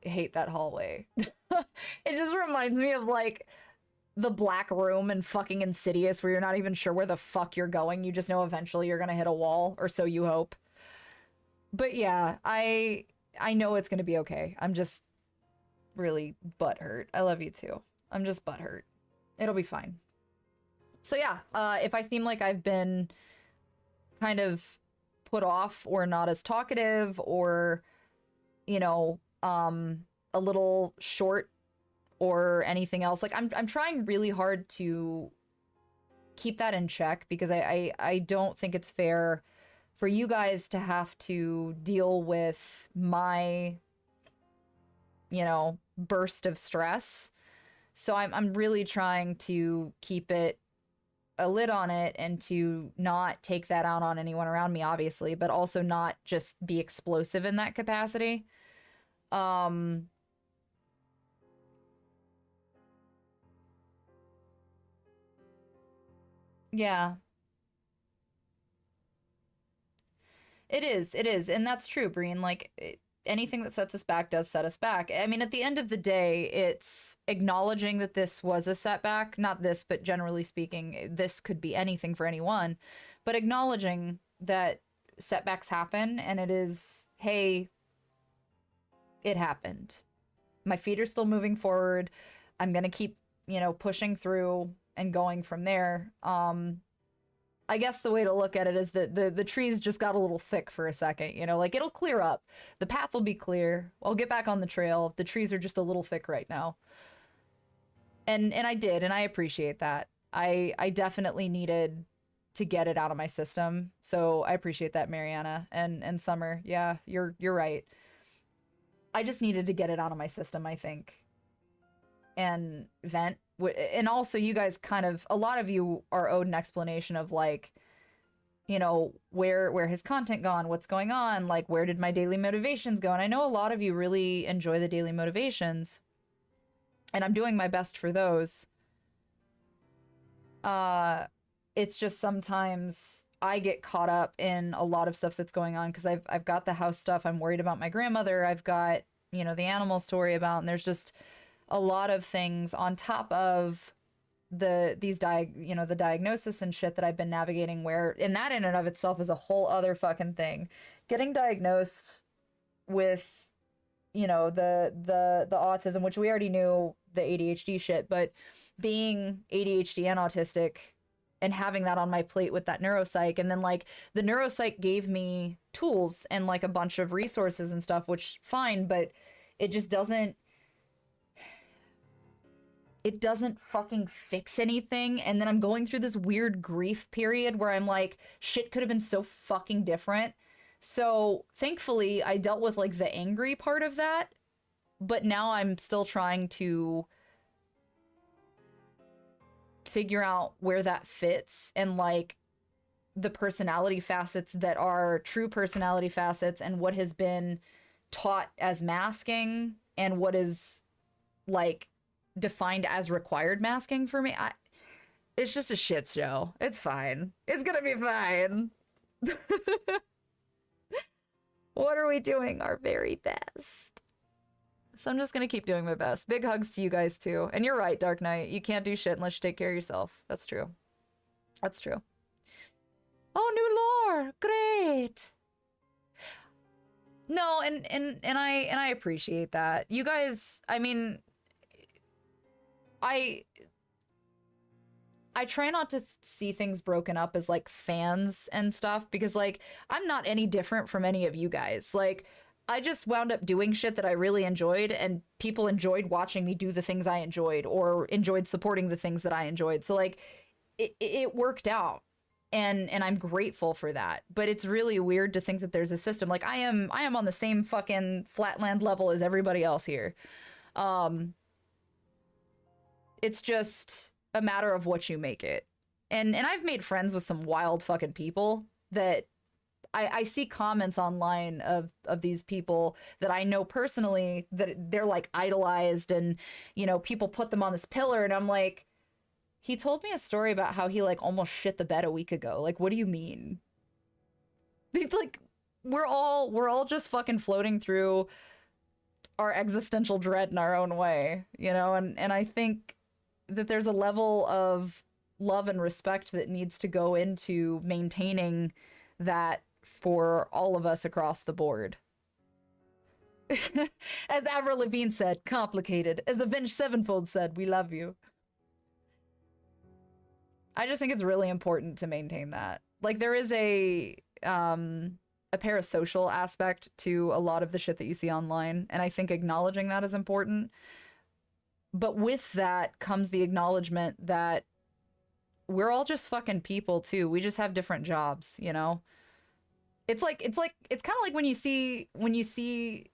hate that hallway. It just reminds me of, like, the black room in fucking Insidious where you're not even sure where the fuck you're going. You just know eventually you're gonna hit a wall, or so you hope. But yeah, I know it's gonna be okay. I'm just really butthurt. I love you too. I'm just butthurt. It'll be fine. So yeah, if I seem like I've been kind of put off or not as talkative or, you know, a little short or anything else, like I'm trying really hard to keep that in check because I don't think it's fair for you guys to have to deal with my, you know, burst of stress. So I'm really trying to keep a lid on it and to not take that out on anyone around me, obviously, but also not just be explosive in that capacity. Yeah. It is, and that's true, Breen. Like, anything that sets us back does set us back. I mean, at the end of the day, it's acknowledging that this was a setback. Not this, but generally speaking, this could be anything for anyone. But acknowledging that setbacks happen, and it is, hey, it happened. My feet are still moving forward. I'm gonna keep, pushing through and going from there. I guess the way to look at it is that the trees just got a little thick for a second, like it'll clear up. The path will be clear. I'll get back on the trail. The trees are just a little thick right now. And I did, and I appreciate that. I definitely needed to get it out of my system. So I appreciate that, Mariana and Summer. Yeah, you're right. I just needed to get it out of my system, I think. And vent. And also, you guys a lot of you are owed an explanation of like, where has content gone? What's going on? Like, where did my daily motivations go? And I know a lot of you really enjoy the daily motivations, and I'm doing my best for those. It's just sometimes I get caught up in a lot of stuff that's going on because I've got the house stuff. I'm worried about my grandmother. I've got, the animal story about, and there's just a lot of things on top of the diagnosis and shit that I've been navigating, where, and that in and of itself is a whole other fucking thing. Getting diagnosed with, the autism, which we already knew, the ADHD shit, but being ADHD and autistic and having that on my plate with that neuropsych, and then like the neuropsych gave me tools and like a bunch of resources and stuff, which fine, but it just doesn't fucking fix anything. And then I'm going through this weird grief period where I'm like, shit could have been so fucking different. So thankfully I dealt with like the angry part of that, but now I'm still trying to figure out where that fits, and like the personality facets that are true personality facets, and what has been taught as masking, and what is like defined as required masking for me. It's just a shit show. It's fine. It's gonna be fine. What are we doing? Our very best. So I'm just gonna keep doing my best. Big hugs to you guys too. And you're right, Dark Knight. You can't do shit unless you take care of yourself. That's true. That's true. Oh, new lore. Great. No, and I appreciate that. You guys, I mean, I try not to see things broken up as like fans and stuff, because like I'm not any different from any of you guys. Like I just wound up doing shit that I really enjoyed, and people enjoyed watching me do the things I enjoyed, or enjoyed supporting the things that I enjoyed. So like it worked out, and I'm grateful for that. But it's really weird to think that there's a system. Like I am on the same fucking flatland level as everybody else here. It's just a matter of what you make it. And I've made friends with some wild fucking people that I see comments online of these people that I know personally that they're like idolized, and people put them on this pillar, and I'm like, he told me a story about how he like almost shit the bed a week ago. Like, what do you mean? He's like, we're all just fucking floating through our existential dread in our own way, and I think that there's a level of love and respect that needs to go into maintaining that for all of us across the board. As Avril Lavigne said, complicated. As Avenged Sevenfold said, we love you. I just think it's really important to maintain that. Like, there is a parasocial aspect to a lot of the shit that you see online, and I think acknowledging that is important. But with that comes the acknowledgement that we're all just fucking people too. We just have different jobs, It's kind of like when you see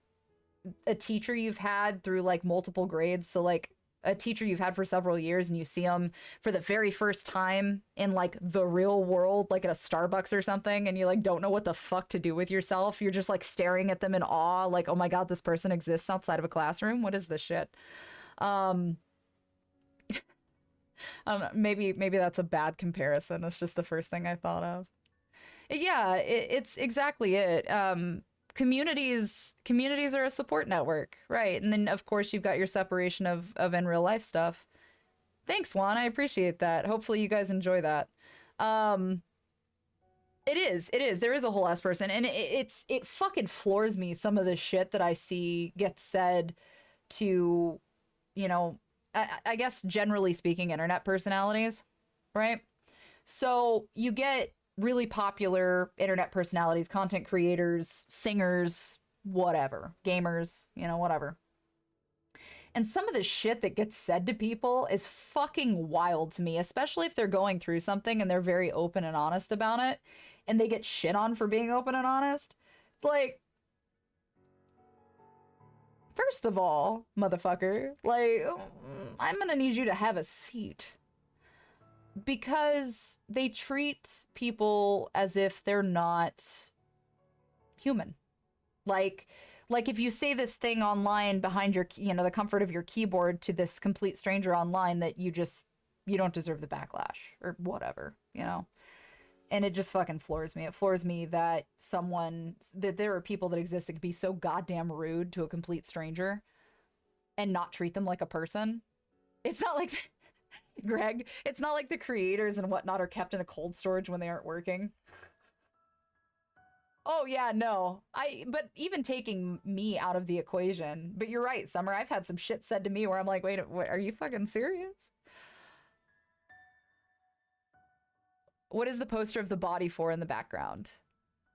a teacher you've had through like multiple grades. So like a teacher you've had for several years, and you see them for the very first time in like the real world, like at a Starbucks or something, and you like don't know what the fuck to do with yourself. You're just like staring at them in awe, like, oh my God, this person exists outside of a classroom. What is this shit? I don't know, maybe that's a bad comparison. It's just the first thing I thought of. Yeah, it's exactly it. Communities are a support network, right? And then of course you've got your separation of in real life stuff. Thanks, Juan. I appreciate that. Hopefully you guys enjoy that. Um, it is. It is. There is a whole ass person, and it fucking floors me some of the shit that I see gets said to, you know, I guess generally speaking, internet personalities, right? So you get really popular internet personalities, content creators, singers, whatever, gamers, you know, whatever. And some of the shit that gets said to people is fucking wild to me, especially if they're going through something and they're very open and honest about it and they get shit on for being open and honest. Like, first of all, motherfucker, like, I'm gonna need you to have a seat. Because they treat people as if they're not human. Like if you say this thing online behind your, you know, the comfort of your keyboard to this complete stranger online that you don't deserve the backlash or whatever, you know? And it just fucking floors me. It floors me that there are people that exist that could be so goddamn rude to a complete stranger and not treat them like a person. It's not like, Greg, it's not like the creators and whatnot are kept in a cold storage when they aren't working. Oh yeah, no. But even taking me out of the equation, but you're right, Summer, I've had some shit said to me where I'm like, wait, are you fucking serious? What is the poster of the body for in the background?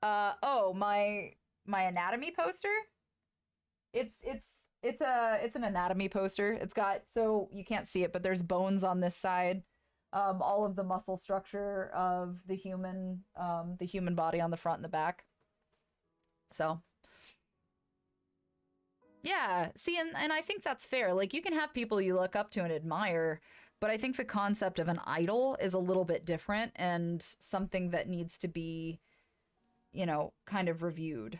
Oh, my anatomy poster? It's an anatomy poster. It's got, so you can't see it, but there's bones on this side. All of the muscle structure of the human body on the front and the back. So yeah, see, and I think that's fair. Like, you can have people you look up to and admire, but I think the concept of an idol is a little bit different and something that needs to be, you know, kind of reviewed.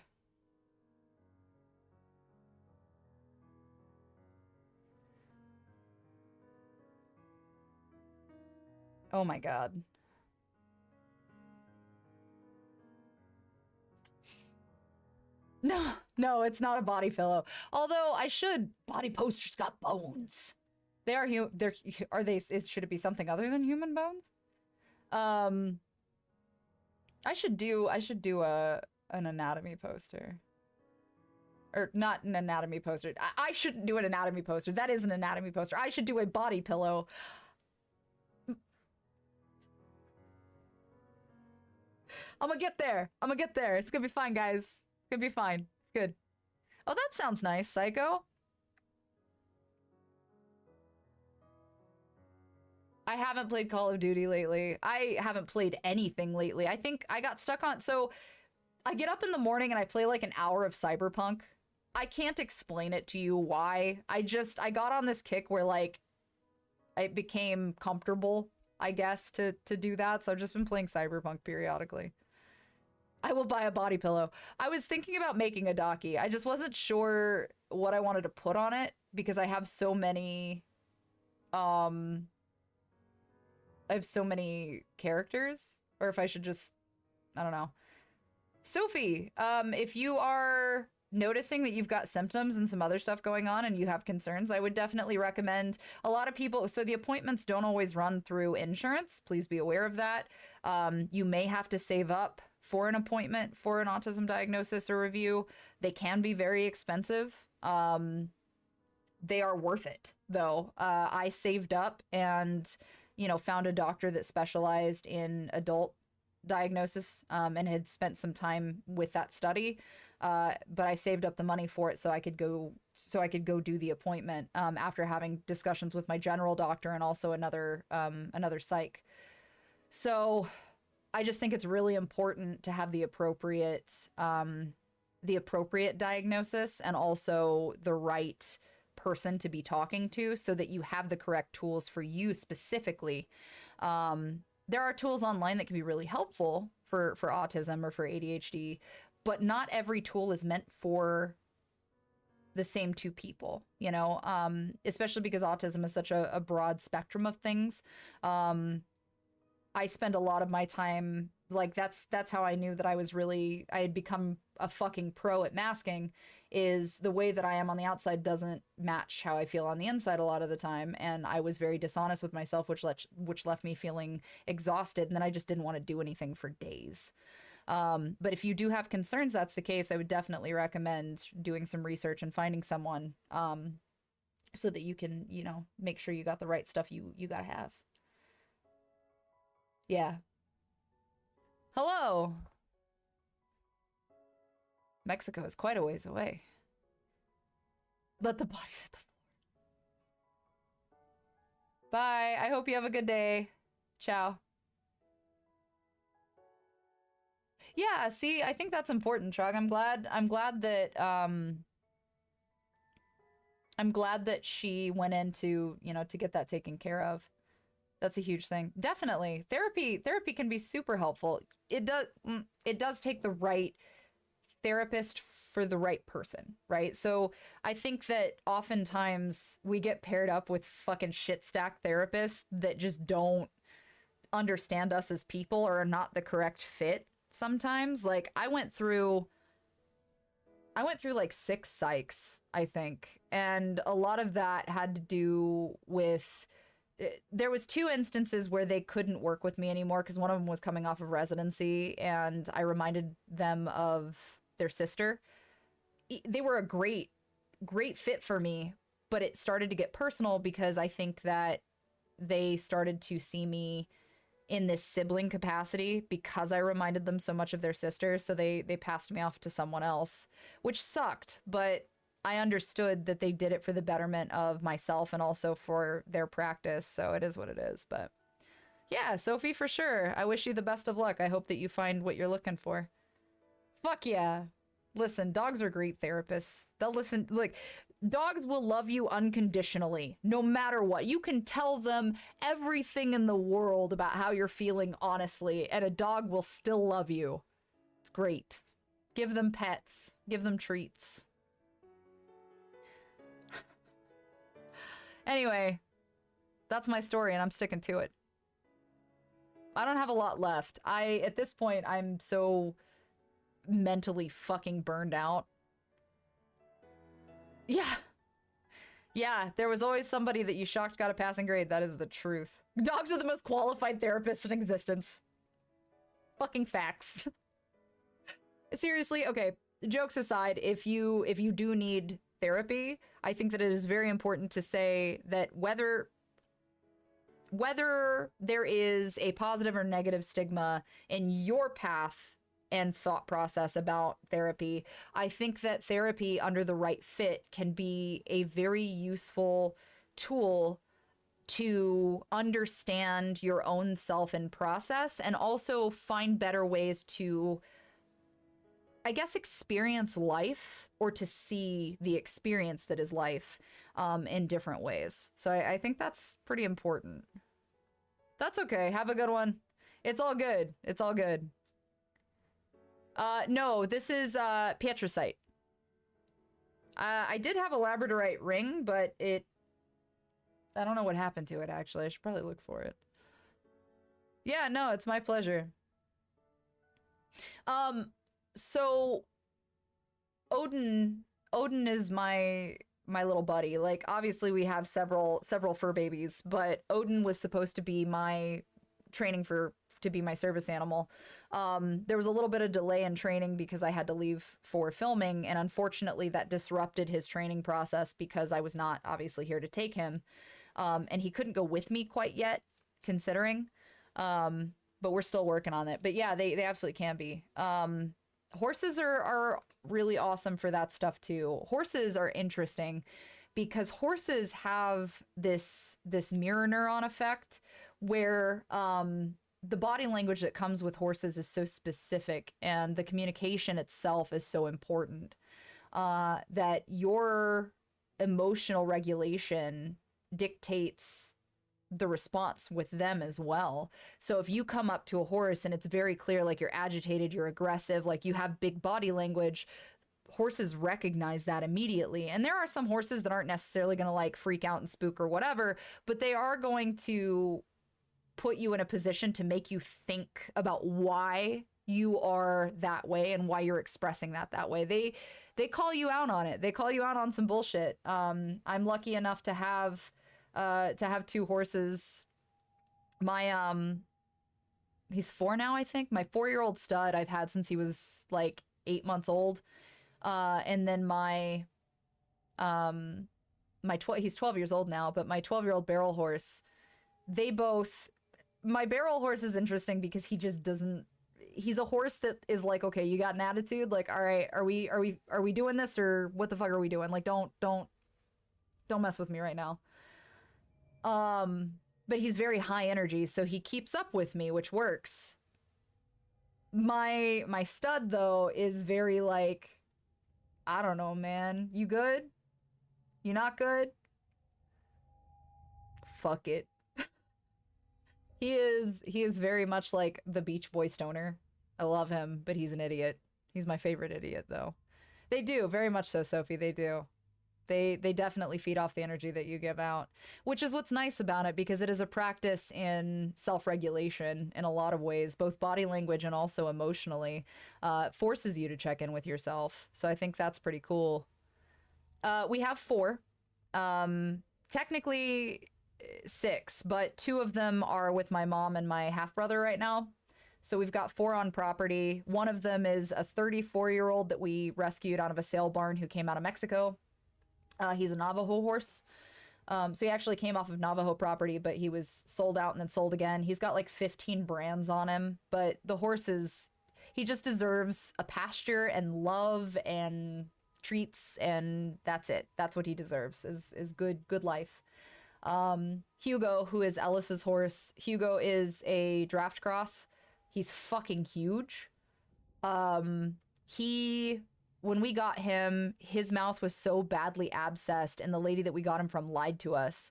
Oh my God. No, it's not a body pillow. Although body posters got bones. Should it be something other than human bones? I should do an anatomy poster. Or not an anatomy poster. I shouldn't do an anatomy poster. That is an anatomy poster. I should do a body pillow. I'm gonna get there. It's gonna be fine, guys. It's gonna be fine. It's good. Oh, that sounds nice, Psycho. I haven't played Call of Duty lately. I haven't played anything lately. I think I got stuck on... So, I get up in the morning and I play like an hour of Cyberpunk. I can't explain it to you why. I got on this kick where like it became comfortable, I guess, to do that. So I've just been playing Cyberpunk periodically. I will buy a body pillow. I was thinking about making a docky. I just wasn't sure what I wanted to put on it because I have so many characters, or if I should just, I don't know. Sophie, if you are noticing that you've got symptoms and some other stuff going on and you have concerns, I would definitely recommend a lot of people. So the appointments don't always run through insurance. Please be aware of that. You may have to save up for an appointment for an autism diagnosis or review. They can be very expensive. They are worth it though. I saved up and, you know, found a doctor that specialized in adult diagnosis and had spent some time with that study. But I saved up the money for it so I could go do the appointment after having discussions with my general doctor and also another psych. So I just think it's really important to have the appropriate diagnosis and also the right person to be talking to so that you have the correct tools for you specifically. There are tools online that can be really helpful for autism or for ADHD, but not every tool is meant for the same two people, you know, especially because autism is such a broad spectrum of things. I spend a lot of my time, like, that's how I knew that I had become a fucking pro at masking, is the way that I am on the outside doesn't match how I feel on the inside a lot of the time. And I was very dishonest with myself, which left me feeling exhausted. And then I just didn't want to do anything for days. But if you do have concerns that's the case, I would definitely recommend doing some research and finding someone, so that you can, you know, make sure you got the right stuff you gotta have. Yeah. Hello. Mexico is quite a ways away. Let the bodies hit the floor. Bye. I hope you have a good day. Ciao. Yeah, see, I think that's important, Trug. I'm glad that she went into, you know, to get that taken care of. That's a huge thing. Definitely. Therapy can be super helpful. It does take the right therapist for the right person, right? So I think that oftentimes we get paired up with fucking shit stack therapists that just don't understand us as people or are not the correct fit sometimes. Like I went through like 6 psychs, I think, and a lot of that had to do with, there was 2 instances where they couldn't work with me anymore because one of them was coming off of residency and I reminded them of their sister. They were a great fit for me, but it started to get personal because I think that they started to see me in this sibling capacity because I reminded them so much of their sister. So they passed me off to someone else, which sucked, but I understood that they did it for the betterment of myself and also for their practice. So it is what it is. But yeah, Sophie, for sure. I wish you the best of luck. I hope that you find what you're looking for. Fuck yeah. Listen, dogs are great therapists. They'll listen, like, dogs will love you unconditionally, no matter what. You can tell them everything in the world about how you're feeling honestly, and a dog will still love you. It's great. Give them pets. Give them treats. Anyway, that's my story, and I'm sticking to it. I don't have a lot left. At this point, I'm so mentally fucking burned out. Yeah, there was always somebody that you shocked got a passing grade. That is the truth. Dogs are the most qualified therapists in existence. Fucking facts. Seriously, okay, jokes aside, if you do need therapy, I think that it is very important to say that whether there is a positive or negative stigma in your path and thought process about therapy, I think that therapy under the right fit can be a very useful tool to understand your own self and process, and also find better ways to, I guess, experience life, or to see the experience that is life in different ways. So I think that's pretty important. That's okay. Have a good one. It's all good. It's all good. No, this is pietrocite. I did have a labradorite ring, but I don't know what happened to it, actually. I should probably look for it. Yeah, no, it's my pleasure. So Odin is my little buddy. Like, obviously we have several fur babies, but Odin was supposed to be my training to be my service animal. There was a little bit of delay in training because I had to leave for filming, and unfortunately that disrupted his training process because I was not obviously here to take him. And he couldn't go with me quite yet, considering. But we're still working on it. But yeah, they absolutely can be. Horses are really awesome for that stuff too. Horses are interesting because horses have this mirror neuron effect where the body language that comes with horses is so specific, and the communication itself is so important, that your emotional regulation dictates the response with them as well. So if you come up to a horse and it's very clear, like you're agitated, you're aggressive, like you have big body language, horses recognize that immediately. And there are some horses that aren't necessarily going to like freak out and spook or whatever, but they are going to put you in a position to make you think about why you are that way and why you're expressing that way. They call you out on it. They call you out on some bullshit. I'm lucky enough to have 2 horses. My he's 4 now, I think. My 4-year-old stud I've had since he was like 8 months old. And then he's 12 years old now, but my 12-year-old barrel horse, my barrel horse is interesting because he just doesn't, he's a horse that is like, okay, you got an attitude, like, all right, are we doing this, or what the fuck are we doing? Like, don't mess with me right now. But he's very high energy, so he keeps up with me, which works. My stud though is very like, I don't know, man. You good? You not good? Fuck it. He is very much like the Beach Boy stoner. I love him, but he's an idiot. He's my favorite idiot though. They do, very much so, Sophie, they do. They definitely feed off the energy that you give out, which is what's nice about it, because it is a practice in self-regulation in a lot of ways, both body language and also emotionally. Forces you to check in with yourself. So I think that's pretty cool. We have 4. Technically 6, but 2 of them are with my mom and my half-brother right now. So we've got 4 on property. One of them is a 34-year-old that we rescued out of a sale barn who came out of Mexico. He's a Navajo horse. So he actually came off of Navajo property, but he was sold out and then sold again. He's got like 15 brands on him, but the horse he just deserves a pasture and love and treats, and that's it. That's what he deserves, is good life. Hugo, who is Ellis's horse, Hugo is a draft cross. He's fucking huge. When we got him, his mouth was so badly abscessed, and the lady that we got him from lied to us,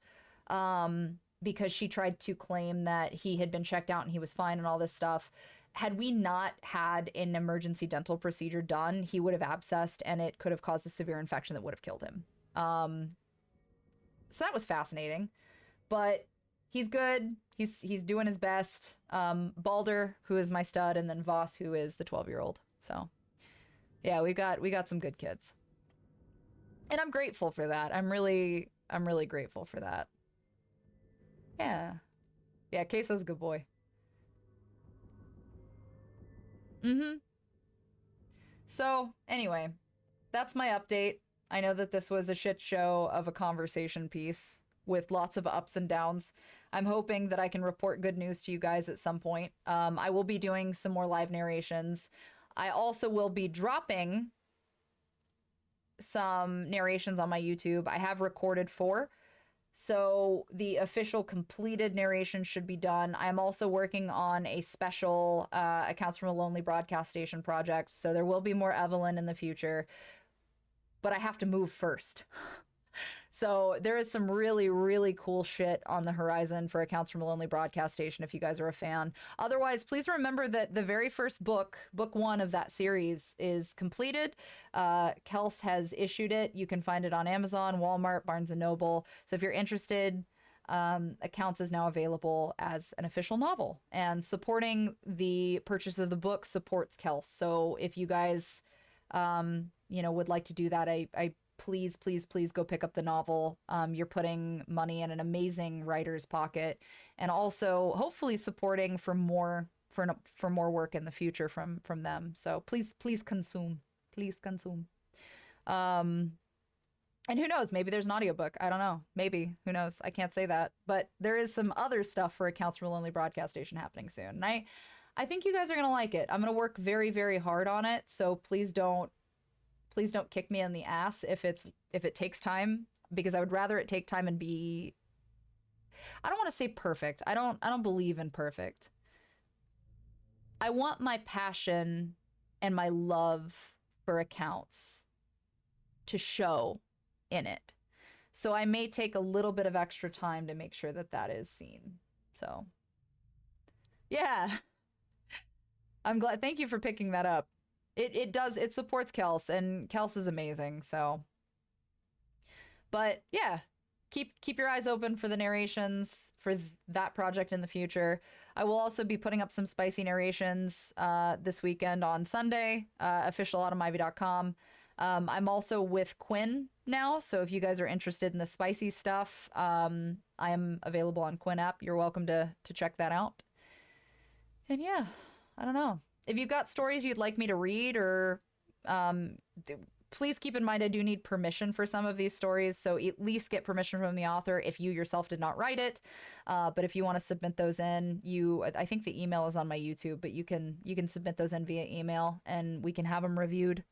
because she tried to claim that he had been checked out and he was fine and all this stuff. Had we not had an emergency dental procedure done, he would have abscessed, and it could have caused a severe infection that would have killed him. So that was fascinating, but he's good. He's doing his best. Balder, who is my stud, and then Voss, who is the 12-year-old. So yeah, we got some good kids, and I'm grateful for that. I'm really grateful for that. Yeah, Queso's a good boy. So anyway, that's my update. I know that this was a shit show of a conversation piece with lots of ups and downs. I'm hoping that I can report good news to you guys at some point. I will be doing some more live narrations. I also will be dropping some narrations on my YouTube. I have recorded 4. So the official completed narration should be done. I'm also working on a special Accounts from a Lonely Broadcast Station project. So there will be more Evelyn in the future. But I have to move first. So there is some really, really cool shit on the horizon for Accounts from a Lonely Broadcast Station if you guys are a fan. Otherwise, please remember that the very first book 1 of that series, is completed. Kels has issued it. You can find it on Amazon, Walmart, Barnes & Noble. So if you're interested, Accounts is now available as an official novel. And supporting the purchase of the book supports Kels. So if you guys would like to do that, I please go pick up the novel. You're putting money in an amazing writer's pocket, and also hopefully supporting for more work in the future from them. So please consume. And who knows, maybe there's an audiobook. I don't know. Maybe. Who knows? I can't say that. But there is some other stuff for Accounts from a Lonely Broadcast Station happening soon. And I think you guys are going to like it. I'm going to work very, very hard on it. So please don't kick me in the ass if it takes time, because I would rather it take time and be, I don't want to say perfect. I don't believe in perfect. I want my passion and my love for Accounts to show in it. So I may take a little bit of extra time to make sure that is seen. So yeah. I'm glad. Thank you for picking that up. It does, it supports Kels, and Kels is amazing, so. But yeah, keep your eyes open for the narrations for that project in the future. I will also be putting up some spicy narrations this weekend on Sunday, officialautumnivy.com. I'm also with Quinn now, so if you guys are interested in the spicy stuff, I am available on Quinn app. You're welcome to check that out. And yeah, I don't know. If you've got stories you'd like me to read, or please keep in mind I do need permission for some of these stories, so at least get permission from the author if you yourself did not write it. But if you want to submit those in, I think the email is on my YouTube, but you can submit those in via email and we can have them reviewed.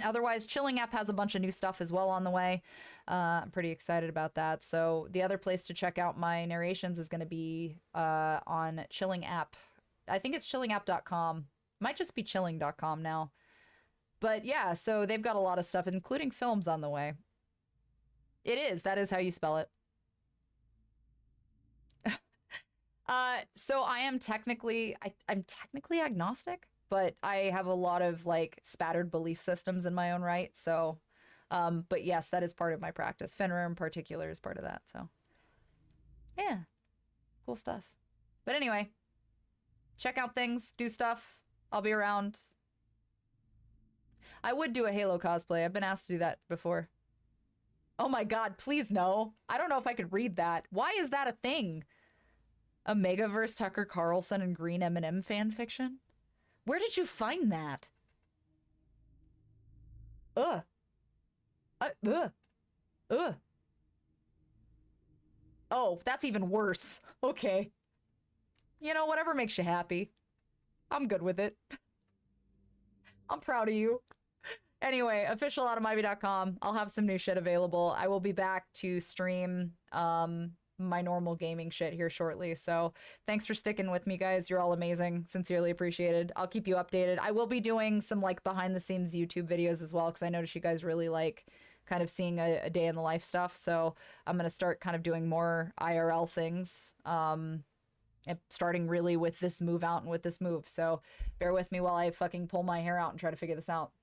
Otherwise, Chilling app has a bunch of new stuff as well on the way. I'm pretty excited about that. So the other place to check out my narrations is going to be on Chilling app. I think it's chillingapp.com. Might just be chilling.com now. But yeah, so they've got a lot of stuff, including films on the way. It is. That is how you spell it. So I'm technically agnostic, but I have a lot of like spattered belief systems in my own right. So, but yes, that is part of my practice. Fenrir in particular is part of that. So yeah, cool stuff. But anyway, check out things, do stuff. I'll be around. I would do a Halo cosplay. I've been asked to do that before. Oh my god, please no. I don't know if I could read that. Why is that a thing? A Megaverse Tucker Carlson and Green M&M fan fiction? Where did you find that? Ugh. Ugh. Ugh. Oh, that's even worse. Okay. You know, whatever makes you happy. I'm good with it. I'm proud of you. Anyway, officialautumnivy.com. I'll have some new shit available. I will be back to stream my normal gaming shit here shortly. So thanks for sticking with me, guys. You're all amazing. Sincerely appreciated. I'll keep you updated. I will be doing some like behind the scenes YouTube videos as well, because I noticed you guys really like kind of seeing a day in the life stuff. So I'm going to start kind of doing more IRL things. Starting really with this move out and with this move. So bear with me while I fucking pull my hair out and try to figure this out.